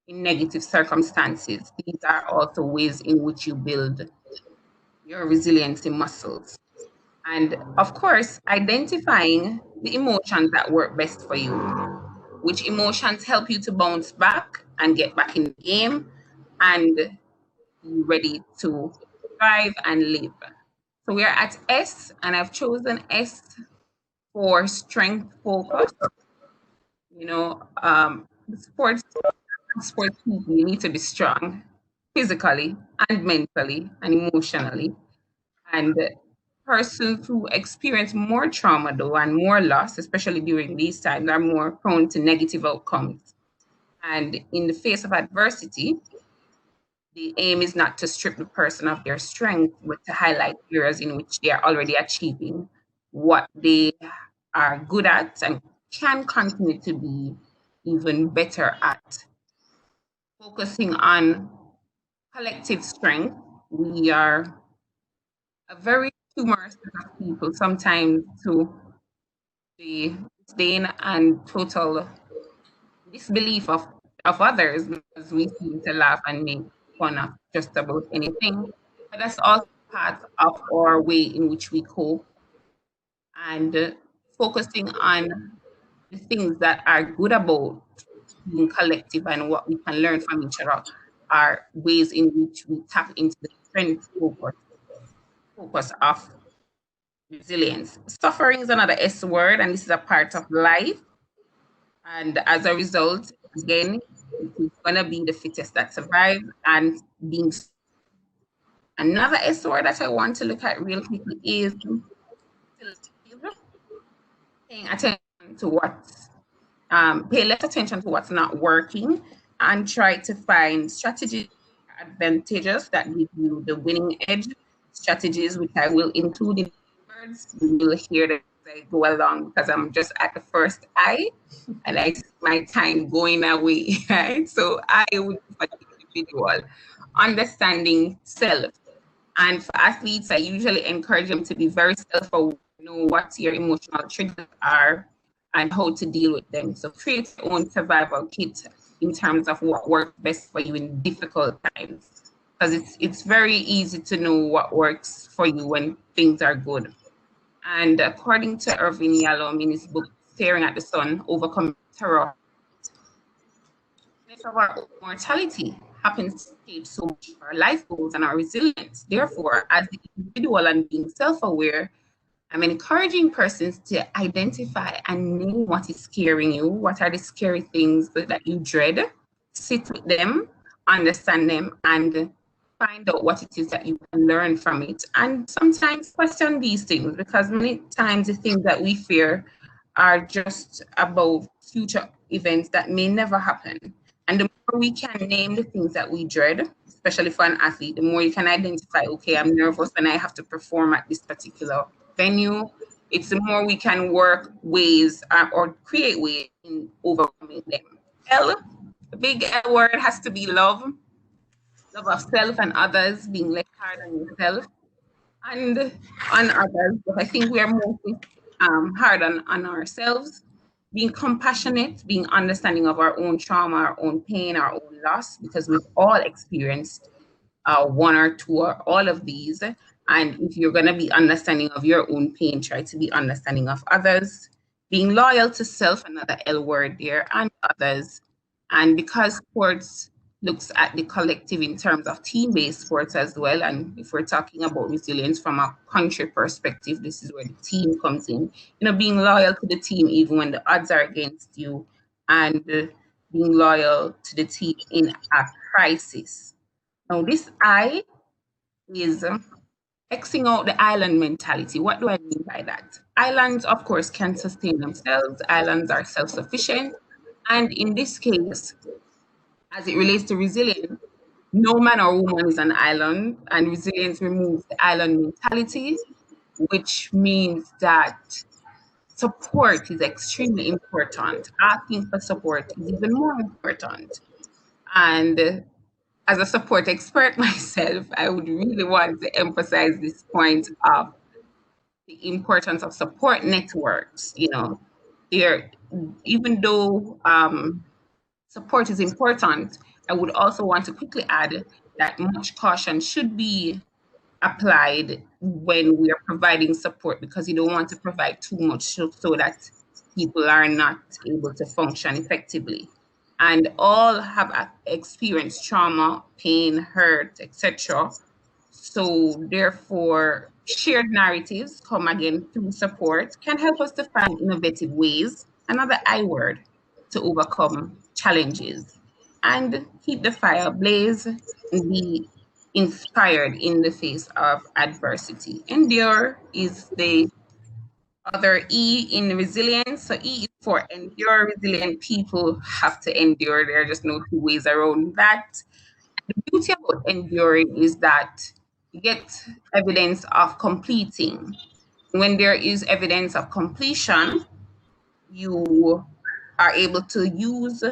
in negative circumstances. These are also ways in which you build your resiliency muscles. And of course, identifying the emotions that work best for you. Which emotions help you to bounce back and get back in the game and be ready to thrive and live. So we're at S, and I've chosen S for strength focus. You know, sports people, you need to be strong physically and mentally and emotionally. And persons who experience more trauma though and more loss, especially during these times, are more prone to negative outcomes. And in the face of adversity, the aim is not to strip the person of their strength, but to highlight areas in which they are already achieving what they are good at and can continue to be even better at. Focusing on collective strength, we are a very humorous set of people, sometimes to the disdain and total disbelief of others, because we seem to laugh and make fun of just about anything. But that's also part of our way in which we cope, and focusing on the things that are good about being collective and what we can learn from each other are ways in which we tap into the strength focus of resilience. Suffering is another S word, and this is a part of life. And as a result, again, it is going to be the fittest that survive. And being another S word that I want to look at real quickly is paying attention to what's pay less attention to what's not working and try to find strategies advantageous that give you the winning edge. Strategies which I will include in words. You will hear them as I go along because I'm just at the first I and I see my time going away, right? So I would be individual, understanding self. And for athletes, I usually encourage them to be very self-aware, know what your emotional triggers are and how to deal with them. So create your own survival kit in terms of what works best for you in difficult times. Because it's very easy to know what works for you when things are good. And according to Irvin Yalom in his book, Staring at the Sun, Overcoming Terror, of our mortality happens to shape so much of our life goals and our resilience. Therefore, as the individual and being self-aware, I'm encouraging persons to identify and name what is scaring you. What are the scary things that you dread? Sit with them, understand them, and find out what it is that you can learn from it. And sometimes question these things, because many times the things that we fear are just about future events that may never happen. And the more we can name the things that we dread, especially for an athlete, the more you can identify, okay, I'm nervous when I have to perform at this particular venue. It's the more we can work ways or create ways in overcoming them. L, the big L word has to be love. Love of self and others, being less hard on yourself and on others. But I think we are mostly hard on ourselves. Being compassionate, being understanding of our own trauma, our own pain, our own loss, because we've all experienced one or two or all of these. And if you're going to be understanding of your own pain, try to be understanding of others. Being loyal to self, another L word there, and others. And because sports looks at the collective in terms of team-based sports as well, and if we're talking about resilience from a country perspective, this is where the team comes in. You know, being loyal to the team even when the odds are against you, and being loyal to the team in a crisis. Now, this I is Xing out the island mentality. What do I mean by that? Islands, of course, can sustain themselves. Islands are self-sufficient. And in this case, as it relates to resilience, no man or woman is an island, and resilience removes the island mentality, which means that support is extremely important. Asking for support is even more important. And as a support expert myself, I would really want to emphasize this point of the importance of support networks. There, even though support is important, I would also want to quickly add that much caution should be applied when we are providing support, because you don't want to provide too much so that people are not able to function effectively. And all have experienced trauma, pain, hurt, etc. So therefore, shared narratives come again through support can help us to find innovative ways, another I word, to overcome challenges and keep the fire ablaze and be inspired in the face of adversity. Endure is the other E in resilience. So E is for endure. Resilient people have to endure. There are just no two ways around that. The beauty about enduring is that you get evidence of completing. When there is evidence of completion, you are able to use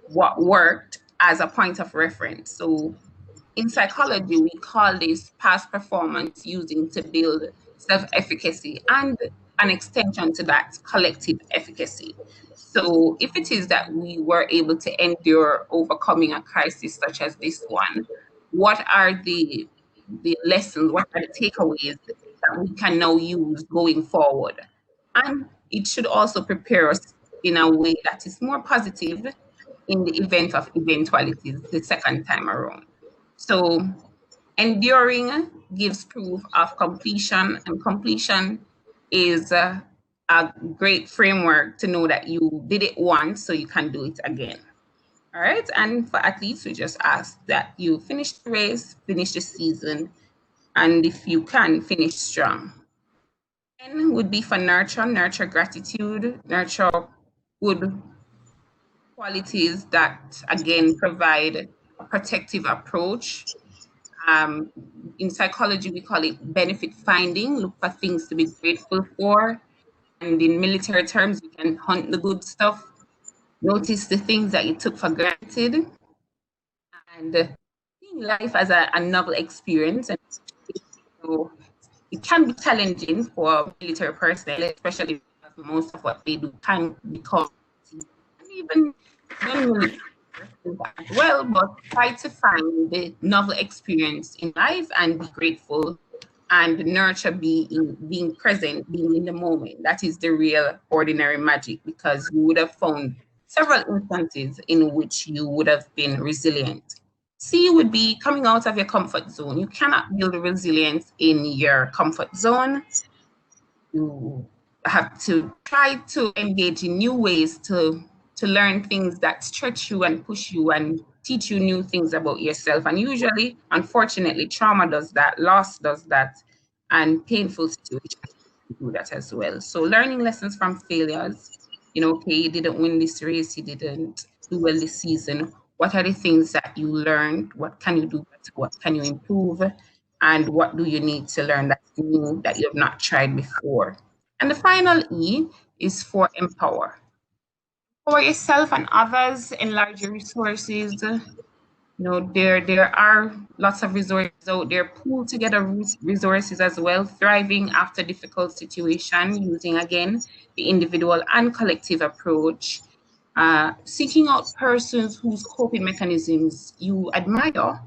what worked as a point of reference. So in psychology, we call this past performance using to build self-efficacy and an extension to that, collective efficacy. So if it is that we were able to endure overcoming a crisis such as this one, what are the lessons, what are the takeaways that we can now use going forward? And it should also prepare us in a way that is more positive in the event of eventualities the second time around. So enduring gives proof of completion, and completion is a great framework to know that you did it once, so you can do it again. All right. And for athletes, we just ask that you finish the race, finish the season, and if you can, finish strong. N would be for nurture, nurture gratitude, nurture good qualities that, again, provide a protective approach. In psychology, we call it benefit finding. Look for things to be grateful for. And in military terms, you can hunt the good stuff. Notice the things that you took for granted. And seeing life as a novel experience. And so it can be challenging for military personnel, especially because most of what they do can become, and even non-military as well, but try to find the novel experience in life and be grateful and nurture being present, being in the moment. That is the real ordinary magic, because you would have found several instances in which you would have been resilient. C would be coming out of your comfort zone. You cannot build resilience in your comfort zone. You have to try to engage in new ways to learn things that stretch you and push you and teach you new things about yourself. And usually, unfortunately, trauma does that, loss does that, and painful situations do that as well. So learning lessons from failures, okay, you didn't win this race, you didn't do well this season. What are the things that you learned? What can you do better? What can you improve? And what do you need to learn that's new that you have not tried before? And the final E is for empower. Empower yourself and others, enlarge your resources. There are lots of resources out there. Pool together resources as well. Thriving after difficult situation, using again the individual and collective approach. Seeking out persons whose coping mechanisms you admire,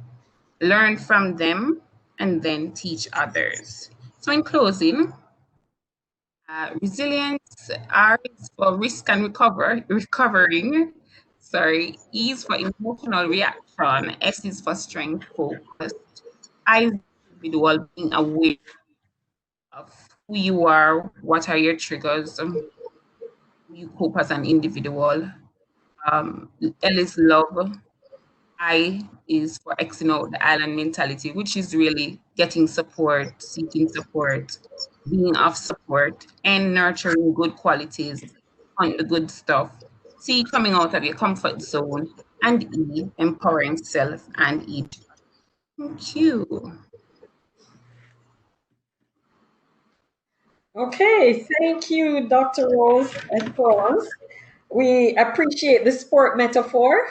learn from them, and then teach others. So in closing, resilience, R is for risk and recovering. Sorry, E is for emotional reaction. S is for strength focus. I is individual, being aware of who you are, what are your triggers, you cope as an individual. L is love. I is for Xing out the island mentality, which is really getting support, seeking support, being of support, and nurturing good qualities on the good stuff. C, coming out of your comfort zone, and E, empowering self and each. Thank you. Okay, thank you, Dr. Rose and Florence. We appreciate the sport metaphor.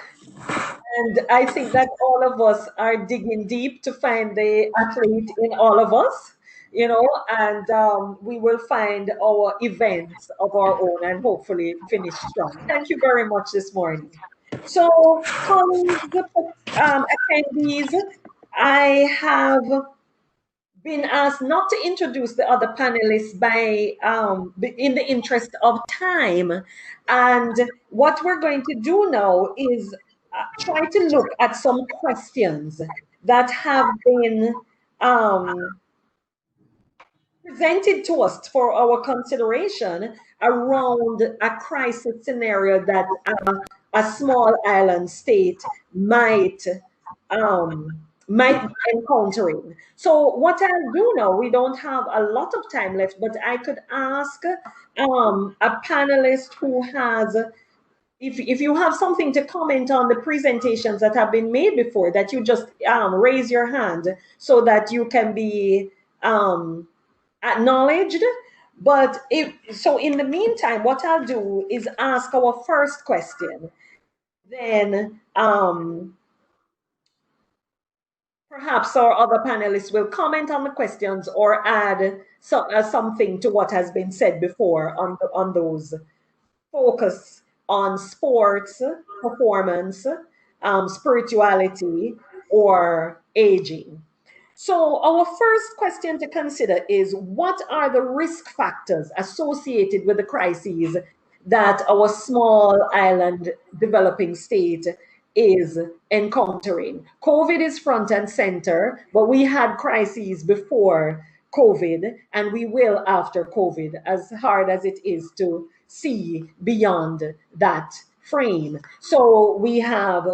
And I think that all of us are digging deep to find the athlete in all of us, and we will find our events of our own and hopefully finish strong. Thank you very much this morning. So, colleagues, attendees, I have been asked not to introduce the other panelists in the interest of time. And what we're going to do now is try to look at some questions that have been presented to us for our consideration around a crisis scenario that a small island state might be encountering. So what I'll do now, we don't have a lot of time left, but I could ask a panelist who has, if you have something to comment on the presentations that have been made before, that you just raise your hand so that you can be acknowledged. But in the meantime, what I'll do is ask our first question. Then perhaps our other panelists will comment on the questions or add something to what has been said before on those. Focus on sports, performance, spirituality, or aging. So our first question to consider is, what are the risk factors associated with the crises that our small island developing state is encountering? COVID is front and center, but we had crises before COVID and we will after COVID, as hard as it is to see beyond that frame. So we have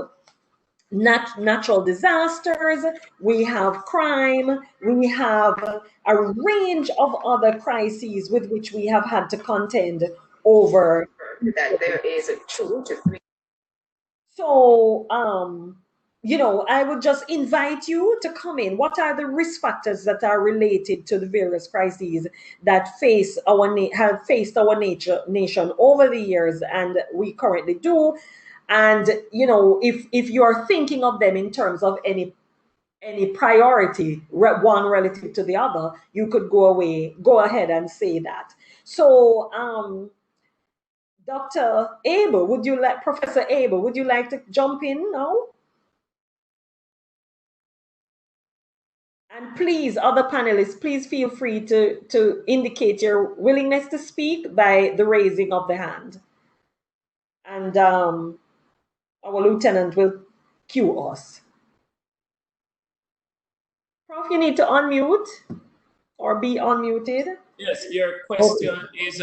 natural disasters, we have crime, we have a range of other crises with which we have had to contend over. That there is a 2 to 3. So, I would just invite you to come in. What are the risk factors that are related to the various crises that have faced our nation over the years, and we currently do? And if you are thinking of them in terms of any priority, one relative to the other, you could go ahead and say that. So, Professor Abel, would you like to jump in now? And please, other panelists, please feel free to indicate your willingness to speak by the raising of the hand. And our lieutenant will cue us. Prof, you need to unmute or be unmuted. Yes, your question is,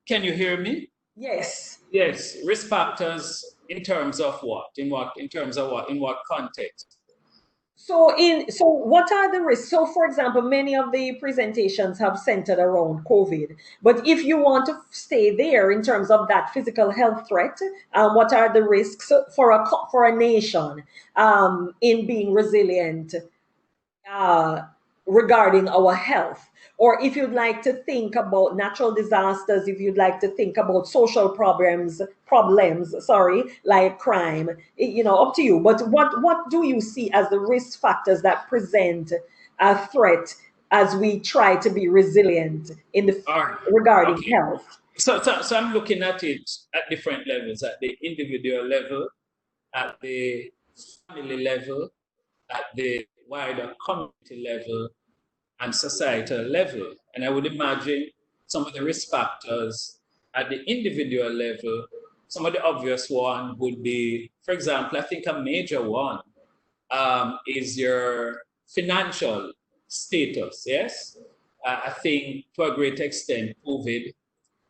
can you hear me? Yes. Yes, risk factors in terms of what? In terms of what? In what context? So what are the risks? So for example, many of the presentations have centered around COVID, but if you want to stay there in terms of that physical health threat, what are the risks for a nation in being resilient regarding our health? Or if you'd like to think about natural disasters, if you'd like to think about social problems, like crime, up to you. But what do you see as the risk factors that present a threat as we try to be resilient regarding health? So I'm looking at it at different levels, at the individual level, at the family level, at the wider community level, and societal level. And I would imagine some of the risk factors at the individual level, some of the obvious one would be, for example, I think a major one is your financial status, yes? I think to a great extent, COVID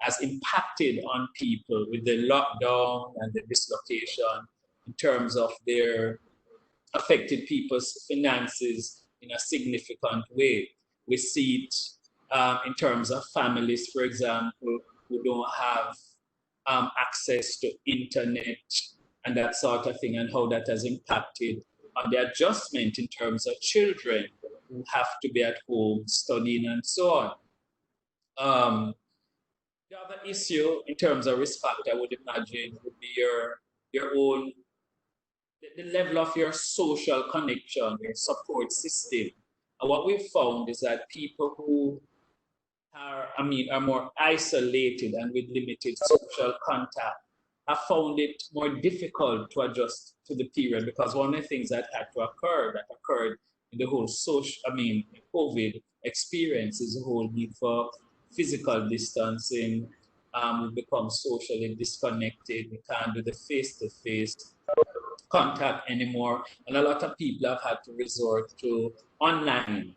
has impacted on people with the lockdown and the dislocation in terms of their affected people's finances in a significant way. We see it in terms of families, for example, who don't have access to internet and that sort of thing, and how that has impacted on the adjustment in terms of children who have to be at home studying and so on. The other issue in terms of risk factor, I would imagine, would be your own, the level of your social connection, your support system. And what we've found is that people who are more isolated and with limited social contact have found it more difficult to adjust to the period, because one of the things that occurred in the whole COVID experience is the whole need for physical distancing. We become socially disconnected. We can't do the face-to-face contact anymore, and a lot of people have had to resort to online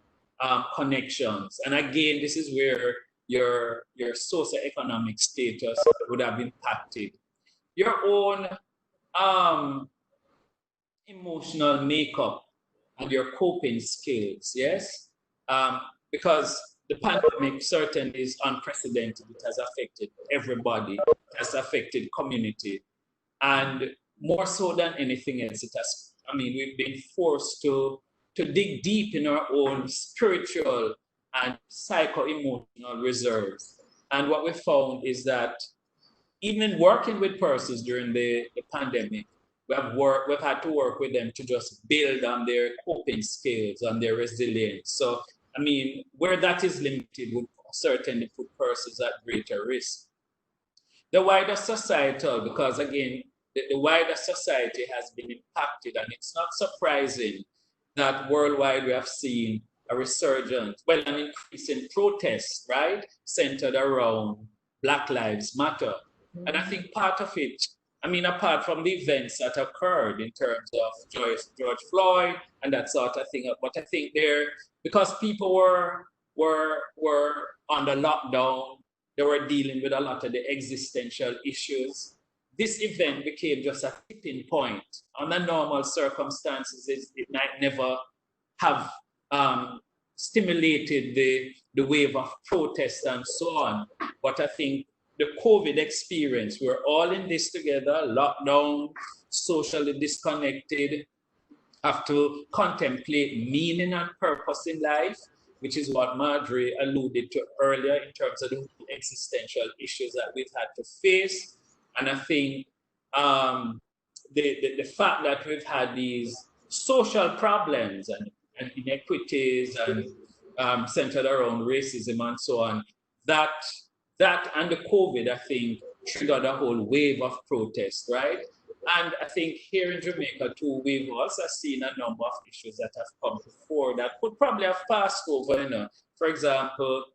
connections. And again, this is where your socioeconomic status would have impacted your own emotional makeup and your coping skills. Yes, because the pandemic certainly is unprecedented. It has affected everybody. It has affected community, and more so than anything else, it has. We've been forced to dig deep in our own spiritual and psycho-emotional reserves. And what we found is that even working with persons during the pandemic, we've had to work with them to just build on their coping skills and their resilience. So, where that is limited would certainly put persons at greater risk. The wider societal, because again, the wider society has been impacted, and it's not surprising that worldwide we have seen a resurgence, an increase in protests, right, centered around Black Lives Matter. Mm-hmm. And I think part of it, apart from the events that occurred in terms of George Floyd and that sort of thing, but I think because people were under lockdown, they were dealing with a lot of the existential issues. This event became just a tipping point. Under normal circumstances, it might never have stimulated the wave of protest and so on. But I think the COVID experience, we're all in this together, lockdown, socially disconnected, have to contemplate meaning and purpose in life, which is what Marjorie alluded to earlier in terms of the existential issues that we've had to face. And I think the fact that we've had these social problems and inequities and centered around racism and so on, that and the COVID, I think, triggered a whole wave of protest, right? And I think here in Jamaica too, we've also seen a number of issues that have come before that could probably have passed over, For example,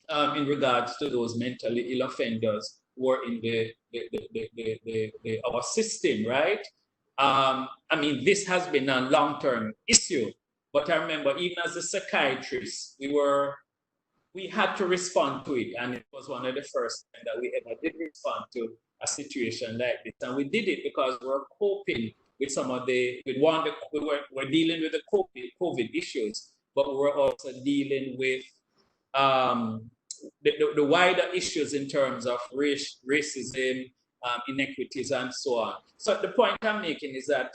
in regards to those mentally ill offenders who are in our system, right? This has been a long-term issue, but I remember even as a psychiatrist, we had to respond to it, and it was one of the first times that we ever did respond to a situation like this. And we did it because we were coping with we're dealing with the COVID issues, but we were also dealing with the wider issues in terms of racism, inequities, and so on. So the point I'm making is that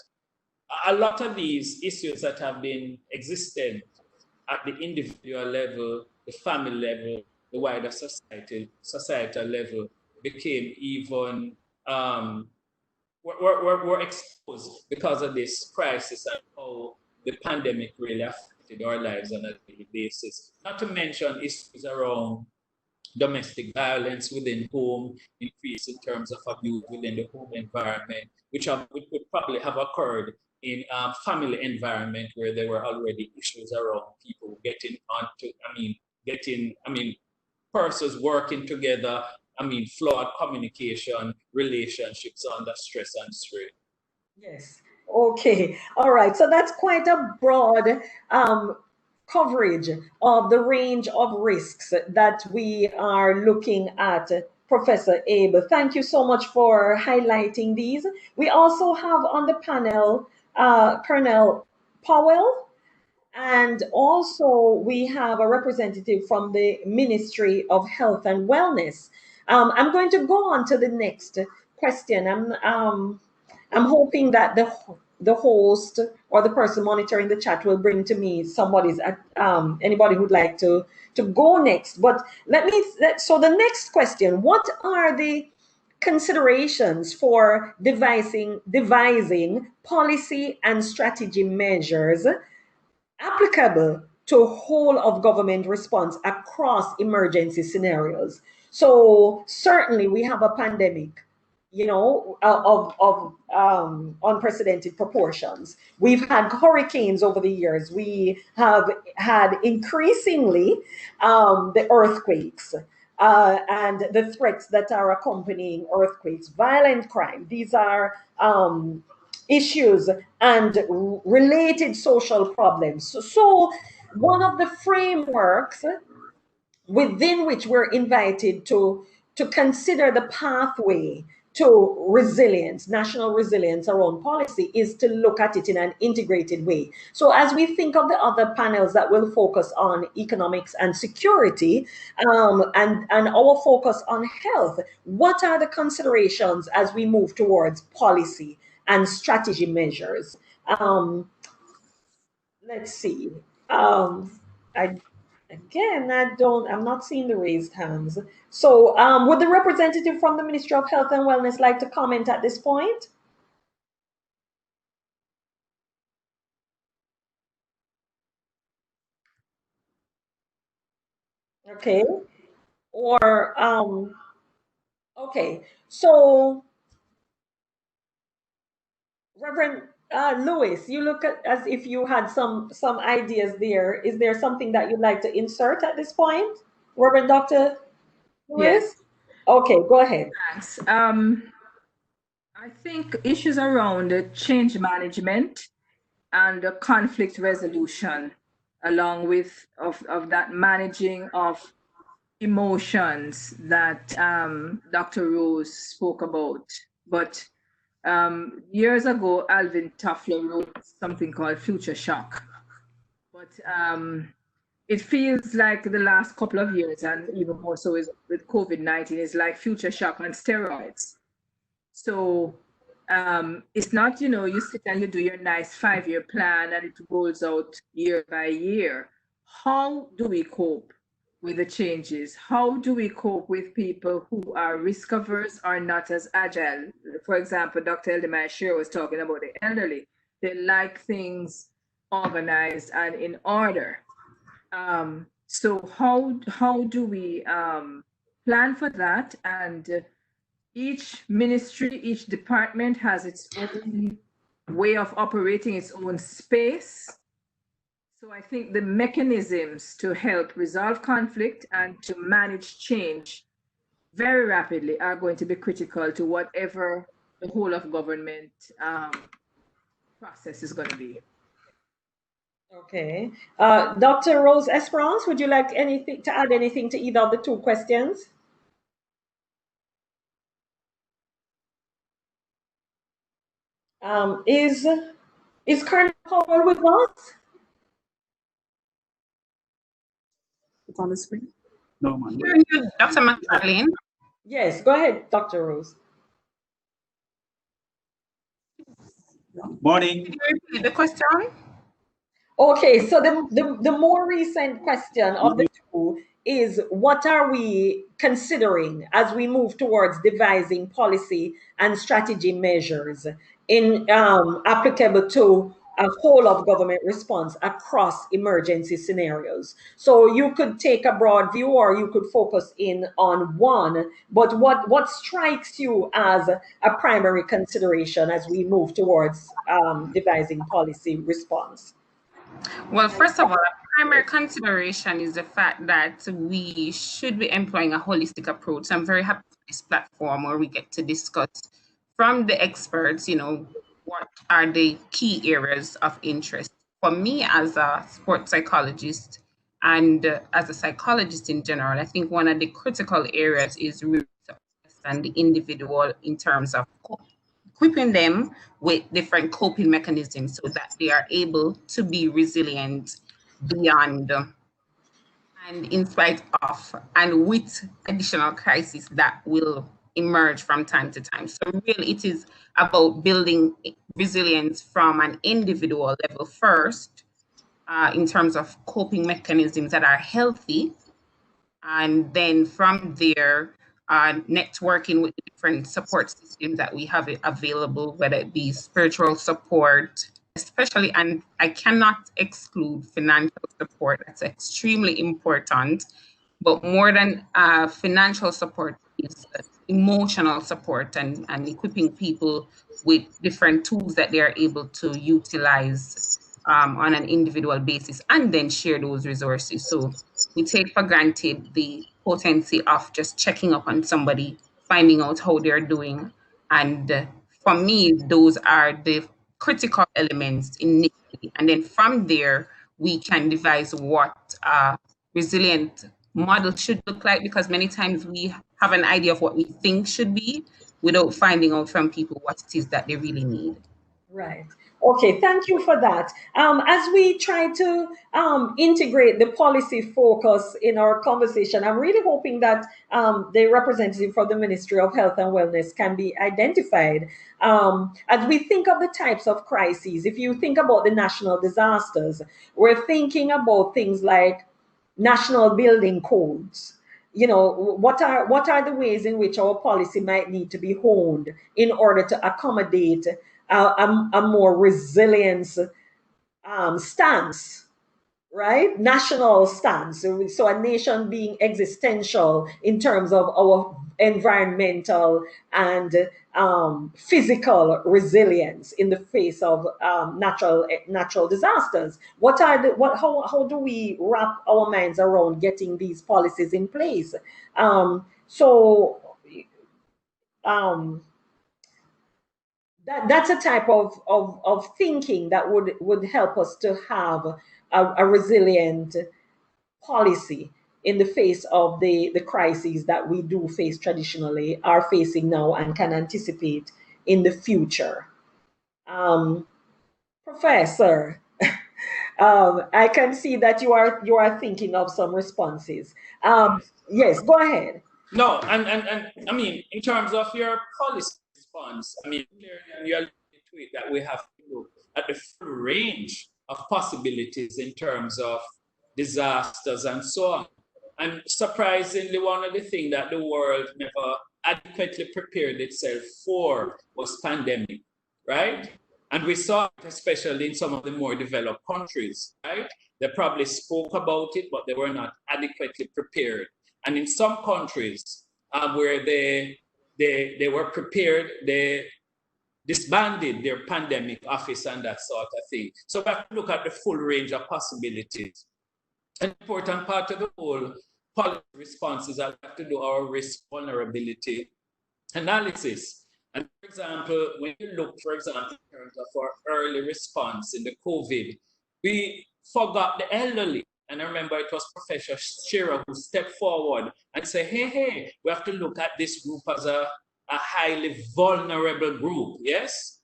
a lot of these issues that have been existing at the individual level, the family level, the wider societal level, became even were exposed because of this crisis and how the pandemic really affected our lives on a daily basis. Not to mention issues around domestic violence within home, increase in terms of abuse within the home environment, which would probably have occurred in a family environment where there were already issues around people persons working together, flawed communication, relationships under stress and strain. Yes. Okay. All right. So that's quite a broad coverage of the range of risks that we are looking at, Professor Abe. Thank you so much for highlighting these. We also have on the panel Colonel Powell, and also we have a representative from the Ministry of Health and Wellness. I'm going to go on to the next question. I'm hoping that the host or the person monitoring the chat will bring to me anybody who'd like to go next. But so the next question: what are the considerations for devising policy and strategy measures applicable to whole of government response across emergency scenarios? So certainly we have a pandemic, of unprecedented proportions. We've had hurricanes over the years. We have had increasingly the earthquakes and the threats that are accompanying earthquakes, violent crime. These are issues and related social problems. So one of the frameworks within which we're invited to consider the pathway to resilience, national resilience around policy, is to look at it in an integrated way. So as we think of the other panels that will focus on economics and security, and our focus on health, what are the considerations as we move towards policy and strategy measures? Let's see. I'm not seeing the raised hands. So would the representative from the Ministry of Health and Wellness like to comment at this point? Okay. Or, okay. So, Reverend Lewis, you look as if you had some ideas there. Is there something that you'd like to insert at this point, Reverend Dr. Lewis? Yes. Okay, go ahead. Thanks. I think issues around change management and conflict resolution, along with of that managing of emotions that Dr. Rose spoke about. But years ago, Alvin Toffler wrote something called Future Shock. But it feels like the last couple of years, and even more so with COVID-19, is like Future Shock on steroids. So it's not, you sit and you do your nice 5-year plan and it rolls out year by year. How do we cope with the changes? How do we cope with people who are risk averse or not as agile? For example, Dr. Eldemar Shear was talking about the elderly. They like things organized and in order. So how do we plan for that? And each ministry, each department has its own way of operating, its own space. So I think the mechanisms to help resolve conflict and to manage change very rapidly are going to be critical to whatever the whole of government process is going to be. Okay. Dr. Rose Esperance, would you like to add anything to either of the two questions? Is Colonel Powell with us? It's on the screen. No, man. Dr. McFarlane. Yes, go ahead, Dr. Rose. Morning. Can you repeat the question? Okay, so the more recent question of the two is, what are we considering as we move towards devising policy and strategy measures in applicable to a whole of government response across emergency scenarios? So you could take a broad view or you could focus in on one, but what strikes you as a primary consideration as we move towards devising policy response? Well, first of all, a primary consideration is the fact that we should be employing a holistic approach. I'm very happy for this platform where we get to discuss from the experts, what are the key areas of interest. For me, as a sports psychologist and as a psychologist in general, I think one of the critical areas is really to understand the individual in terms of equipping them with different coping mechanisms so that they are able to be resilient beyond and in spite of and with additional crises that will emerge from time to time. So really it is about building resilience from an individual level first, in terms of coping mechanisms that are healthy. And then from there, networking with different support systems that we have available, whether it be spiritual support, especially, and I cannot exclude financial support. That's extremely important. But more than financial support is emotional support and equipping people with different tools that they are able to utilize on an individual basis and then share those resources. So we take for granted the potency of just checking up on somebody, finding out how they're doing. And for me, those are the critical elements initially. And then from there, we can devise what resilient model should look like, because many times we have an idea of what we think should be without finding out from people what it is that they really need. Right. Okay, thank you for that. As we try to integrate the policy focus in our conversation, I'm really hoping that the representative for the Ministry of Health and Wellness can be identified. As we think of the types of crises, if you think about the national disasters, we're thinking about things like national building codes. You know, what are the ways in which our policy might need to be honed in order to accommodate a more resilience stance, right? National stance. So a nation being existential in terms of our environmental and physical resilience in the face of natural disasters. How do we wrap our minds around getting these policies in place? So that's a type of thinking that would help us to have a resilient policy in the face of the crises that we do face traditionally, are facing now, and can anticipate in the future. Professor, I can see that you are thinking of some responses. Yes, go ahead. No, and I mean, in terms of your policy response, I mean, clearly you alluded to it that we have to look at the full range of possibilities in terms of disasters and so on. And surprisingly, one of the things that the world never adequately prepared itself for was pandemic, right? And we saw it especially in some of the more developed countries, right? They probably spoke about it, but they were not adequately prepared. And in some countries where they were prepared, they disbanded their pandemic office and that sort of thing. So we have to look at the full range of possibilities. An important part of the whole policy response is that we have to do our risk vulnerability analysis. And for example, when you look, for example, in terms of our early response in the COVID, we forgot the elderly. And I remember it was Professor Shearer who stepped forward and said, hey, we have to look at this group as a highly vulnerable group, yes?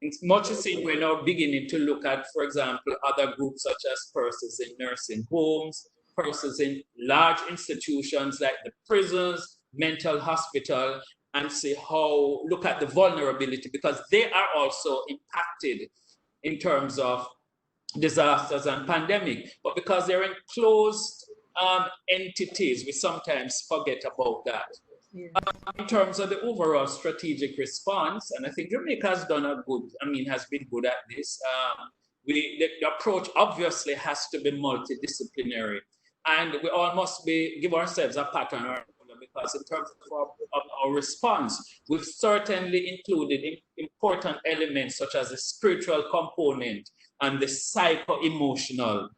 It's much the same we're now beginning to look at, for example, other groups such as persons in nursing homes, persons in large institutions like the prisons, mental hospital, and look at the vulnerability, because they are also impacted in terms of disasters and pandemic. But because they're enclosed entities, we sometimes forget about that. Yeah. In terms of the overall strategic response, and I think Jamaica has done has been good at this. The approach obviously has to be multidisciplinary, and we all must give ourselves a pattern, because in terms of our response, we've certainly included important elements such as the spiritual component and the psycho-emotional.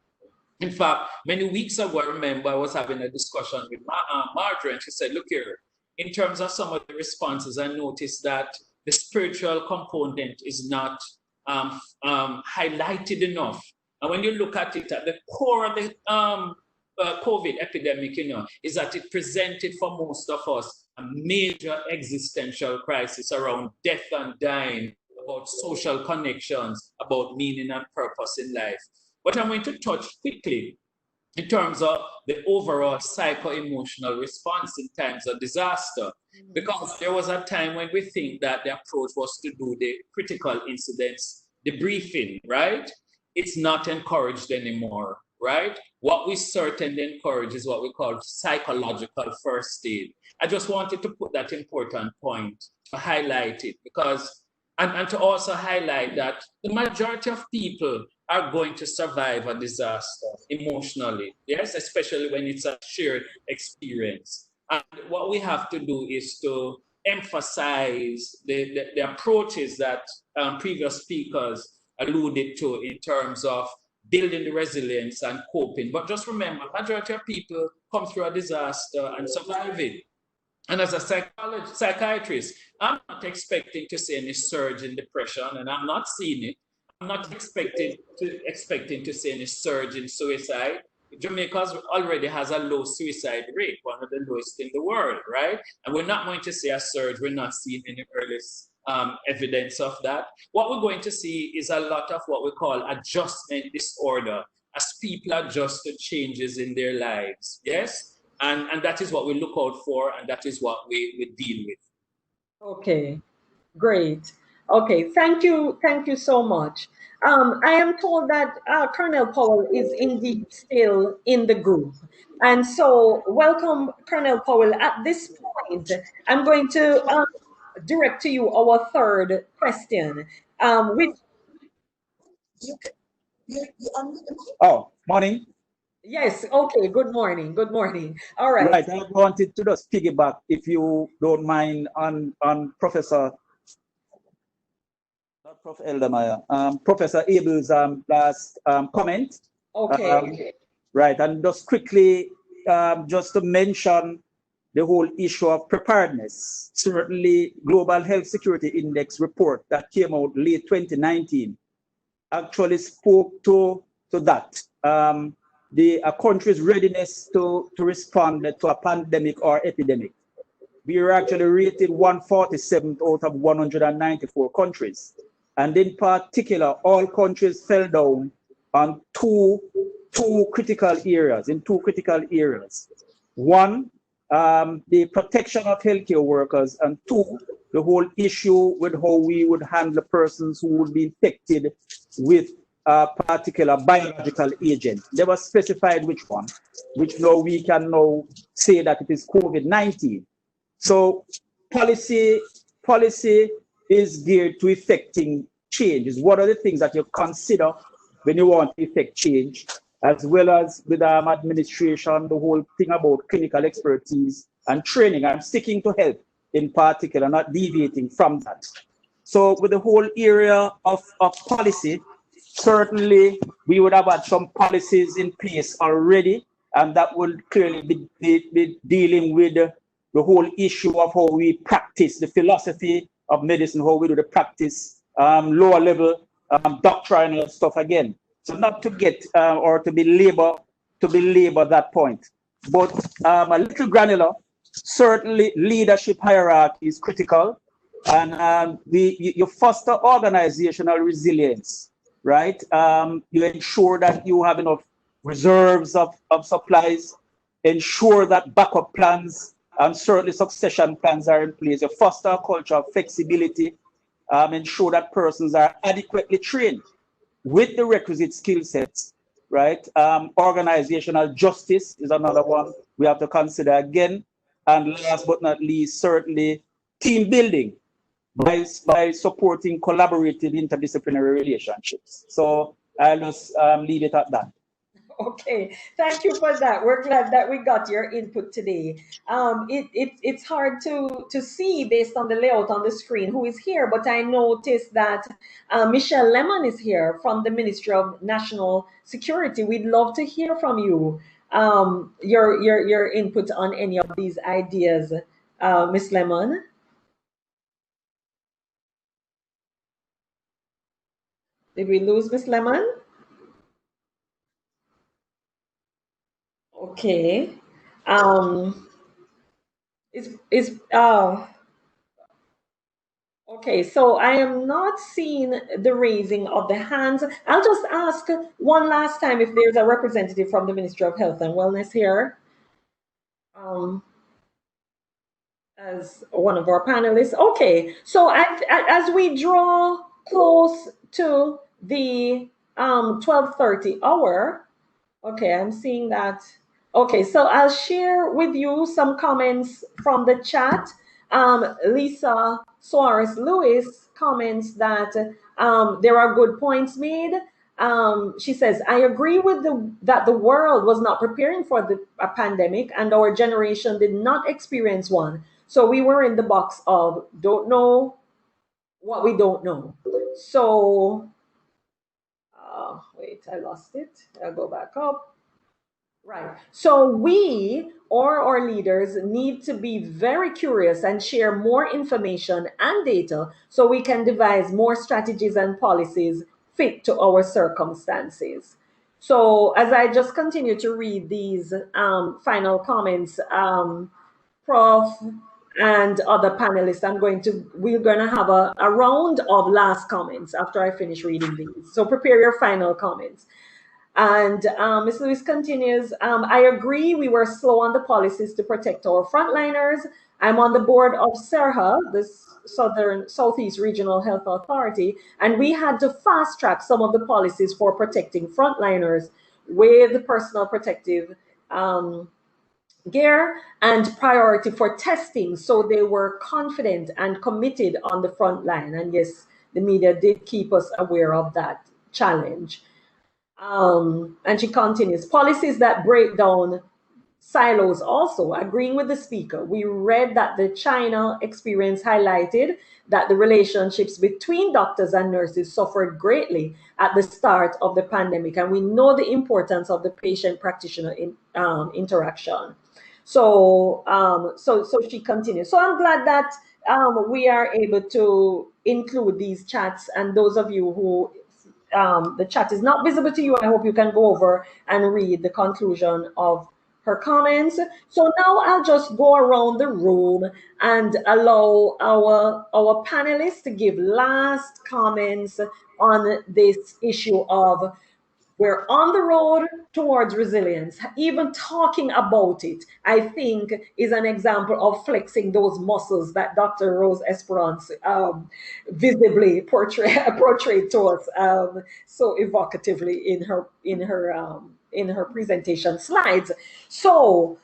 In fact, many weeks ago, I remember I was having a discussion with Marjorie, and she said, look here, in terms of some of the responses, I noticed that the spiritual component is not highlighted enough. And when you look at it, at the core of the COVID epidemic, is that it presented for most of us a major existential crisis around death and dying, about social connections, about meaning and purpose in life. But I'm going to touch quickly in terms of the overall psycho-emotional response in times of disaster. Because there was a time when we think that the approach was to do the critical incidents debriefing, right? It's not encouraged anymore, right? What we certainly encourage is what we call psychological first aid. I just wanted to put that important point to highlight it because, and to also highlight that the majority of people are going to survive a disaster emotionally, yes, especially when it's a shared experience. And what we have to do is to emphasize the approaches that previous speakers alluded to in terms of building the resilience and coping. But just remember, majority of people come through a disaster and survive it. And as a psychiatrist, I'm not expecting to see any surge in depression, and I'm not seeing it. I'm not expecting to see any surge in suicide. Jamaica already has a low suicide rate, one of the lowest in the world, right? And we're not going to see a surge. We're not seeing any early evidence of that. What we're going to see is a lot of what we call adjustment disorder as people adjust to changes in their lives. Yes? And that is what we look out for, and that is what we deal with. Okay, great. Okay, thank you so much. I am told that Colonel Powell is indeed still in the group. And so, welcome, Colonel Powell. At this point, I'm going to direct to you our third question. Which, Oh, morning. yes, okay, good morning, good morning. All right. Right, I wanted to just piggyback, if you don't mind, on Professor, not Prof. Eldermeyer, Professor Abel's last comment. Okay. Right, and just quickly, just to mention the whole issue of preparedness. Certainly, Global Health Security Index report that came out late 2019 actually spoke to that. The country's readiness to respond to a pandemic or epidemic. We were actually rated 147th out of 194 countries. And in particular, all countries fell down on two critical areas, in two critical areas. One, the protection of healthcare workers, and two, the whole issue with how we would handle persons who would be infected with a particular biological agent. They were specified which one, which now we can now say that it is COVID-19. So policy is geared to effecting changes. What are the things that you consider when you want to effect change, as well as with administration, the whole thing about clinical expertise and training. I'm sticking to health in particular, not deviating from that. So with the whole area of policy, certainly we would have had some policies in place already, and that would clearly be dealing with the whole issue of how we practice the philosophy of medicine, how we do the practice, lower level doctrinal stuff again. So not to get or to belabor that point, but a little granular. Certainly, leadership hierarchy is critical, and you foster organizational resilience, right? You ensure that you have enough reserves of supplies, ensure that backup plans and certainly succession plans are in place. You foster a culture of flexibility, ensure that persons are adequately trained with the requisite skill sets, right? Organizational justice is another one we have to consider again. And last but not least, certainly team building by supporting collaborative interdisciplinary relationships. So I'll just leave it at that. Okay, thank you for that. We're glad that we got your input today. It's hard to see based on the layout on the screen who is here, but I noticed that Michelle Lemon is here from the Ministry of National Security. We'd love to hear from you, your input on any of these ideas, Miss Lemon. Did we lose Miss Lemon? Okay. Um, Is okay, so I am not seeing the raising of the hands. I'll just ask one last time if there's a representative from the Ministry of Health and Wellness here, as one of our panelists. Okay, so as we draw close to the 12:30 hour, okay, I'm seeing that. Okay, so I'll share with you some comments from the chat. Lisa Suarez Lewis comments that there are good points made. She says, I agree with that the world was not preparing for a pandemic and our generation did not experience one. So we were in the box of don't know what we don't know. So, wait, I lost it. I'll go back up. Right. So we or our leaders need to be very curious and share more information and data so we can devise more strategies and policies fit to our circumstances. So as I just continue to read these final comments, Prof and other panelists, we're going to have a round of last comments after I finish reading these. So prepare your final comments. And Ms. Lewis continues, I agree we were slow on the policies to protect our frontliners. I'm on the board of SERHA, the Southeast Regional Health Authority, and we had to fast track some of the policies for protecting frontliners with personal protective gear and priority for testing. So they were confident and committed on the front line. And yes, the media did keep us aware of that challenge. And she continues, policies that break down silos also, agreeing with the speaker. We read that the China experience highlighted that the relationships between doctors and nurses suffered greatly at the start of the pandemic. And we know the importance of the patient-practitioner interaction. So, so she continues. So I'm glad that we are able to include these chats, and those of you who the chat is not visible to you, I hope you can go over and read the conclusion of her comments. So now I'll just go around the room and allow our panelists to give last comments on this issue of we're on the road towards resilience. Even talking about it, I think, is an example of flexing those muscles that Dr. Rose Esperance visibly portrayed to us so evocatively in her presentation slides. So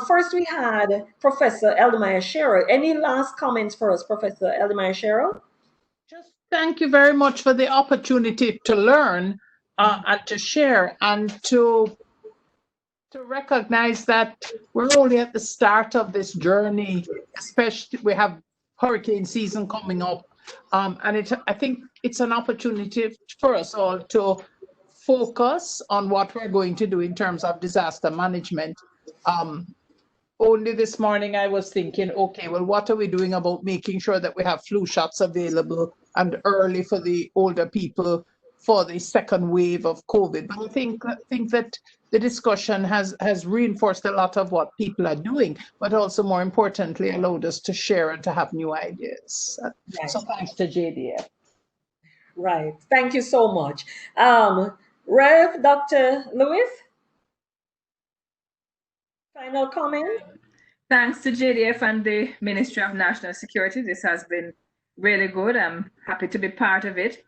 first we had Professor Eldemire Sherrill. Any last comments for us, Professor Eldemire Sherrill? Just thank you very much for the opportunity to learn and to share and to recognize that we're only at the start of this journey, especially we have hurricane season coming up. And I think it's an opportunity for us all to focus on what we're going to do in terms of disaster management. Only this morning I was thinking, okay, well, what are we doing about making sure that we have flu shots available and early for the older people for the second wave of COVID? But I think that the discussion has reinforced a lot of what people are doing, but also more importantly, allowed us to share and to have new ideas. Right. So thanks to JDF. Right. Thank you so much. Rev, Dr. Lewis? Final comment? Thanks to JDF and the Ministry of National Security. This has been really good. I'm happy to be part of it.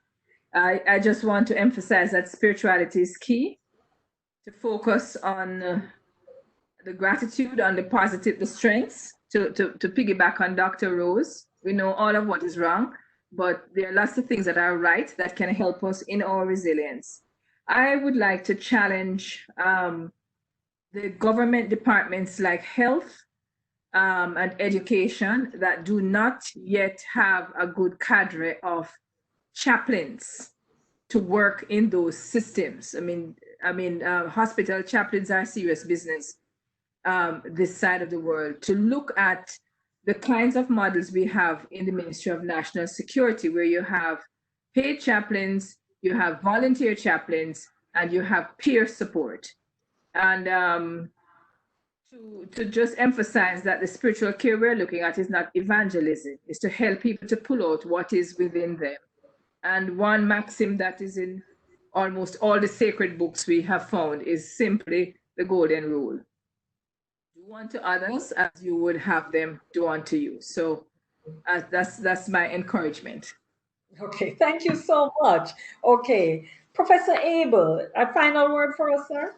I just want to emphasize that spirituality is key, to focus on the gratitude, on the positive, the strengths, to piggyback on Dr. Rose. We know all of what is wrong, but there are lots of things that are right that can help us in our resilience. I would like to challenge the government departments like health and education that do not yet have a good cadre of chaplains to work in those systems. I mean, hospital chaplains are serious business this side of the world. To look at the kinds of models we have in the Ministry of National Security, where you have paid chaplains, you have volunteer chaplains, and you have peer support. And to just emphasize that the spiritual care we're looking at is not evangelism, it's to help people to pull out what is within them. And one maxim that is in almost all the sacred books we have found is simply the golden rule. Do unto others as you would have them do unto you. So that's my encouragement. Okay, thank you so much. Okay, Professor Abel, a final word for us, sir?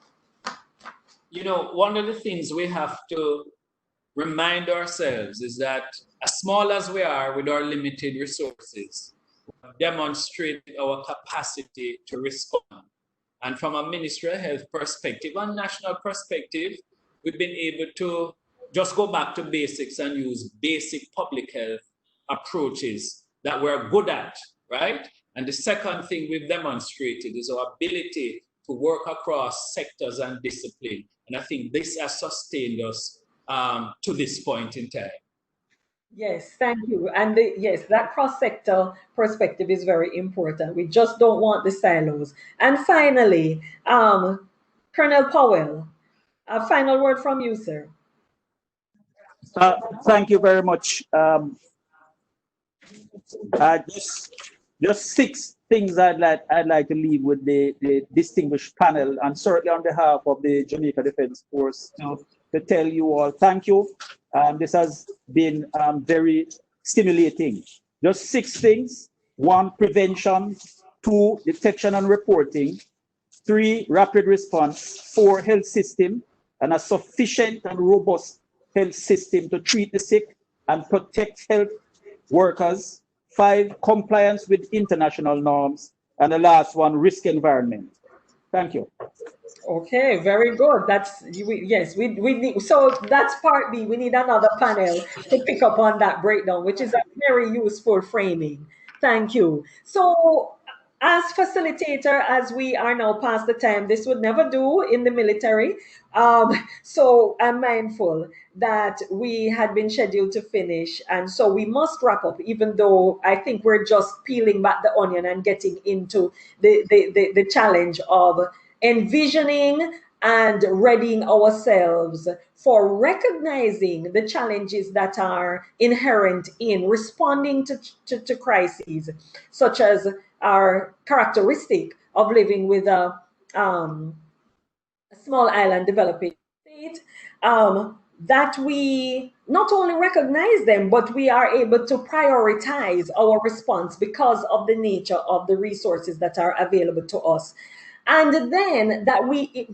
You know, one of the things we have to remind ourselves is that as small as we are with our limited resources, demonstrate our capacity to respond. And from a Ministry of Health perspective and national perspective, we've been able to just go back to basics and use basic public health approaches that we're good at, right? And the second thing we've demonstrated is our ability to work across sectors and discipline. And I think this has sustained us to this point in time. Yes, thank you. And yes, that cross-sector perspective is very important. We just don't want the silos. And finally, Colonel Powell, a final word from you, sir. Thank you very much. Just 6 things I'd like to leave with the distinguished panel, and certainly on behalf of the Jamaica Defence Force to tell you all thank you. This has been very stimulating. Just 6 things: 1, prevention; 2, detection and reporting; 3, rapid response; 4, health system, and a sufficient and robust health system to treat the sick and protect health workers; 5, compliance with international norms; and the last one, risk environment. Thank you. Okay, very good. Yes, we need, so that's part B. We need another panel to pick up on that breakdown, which is a very useful framing. Thank you. So as facilitator, as we are now past the time, this would never do in the military. So I'm mindful that we had been scheduled to finish, and so we must wrap up, even though I think we're just peeling back the onion and getting into the challenge of envisioning and readying ourselves for recognizing the challenges that are inherent in responding to crises, such as our characteristic of living with a small island developing state, that we not only recognize them, but we are able to prioritize our response because of the nature of the resources that are available to us. And then that we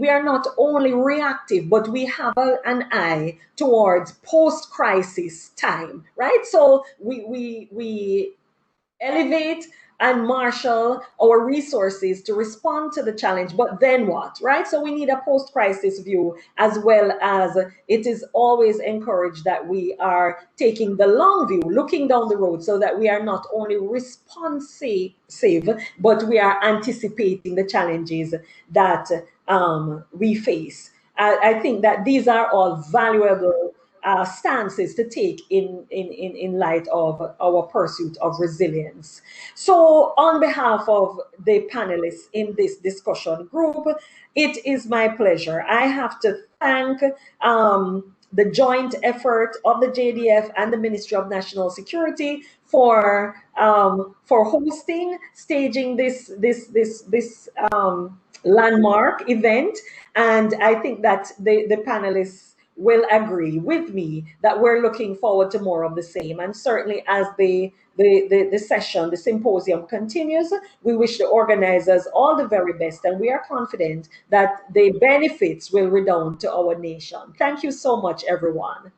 are not only reactive, but we have an eye towards post-crisis time, right? So we elevate and marshal our resources to respond to the challenge, but then what, right? So we need a post-crisis view, as well as it is always encouraged that we are taking the long view, looking down the road, so that we are not only responsive, but we are anticipating the challenges that we face. I think that these are all valuable stances to take in light of our pursuit of resilience. So on behalf of the panelists in this discussion group, it is my pleasure. I have to thank the joint effort of the JDF and the Ministry of National Security for hosting, staging this landmark event. And I think that the panelists will agree with me that we're looking forward to more of the same. And certainly as the session, the symposium continues, we wish the organizers all the very best, and we are confident that the benefits will redound to our nation. Thank you so much, everyone.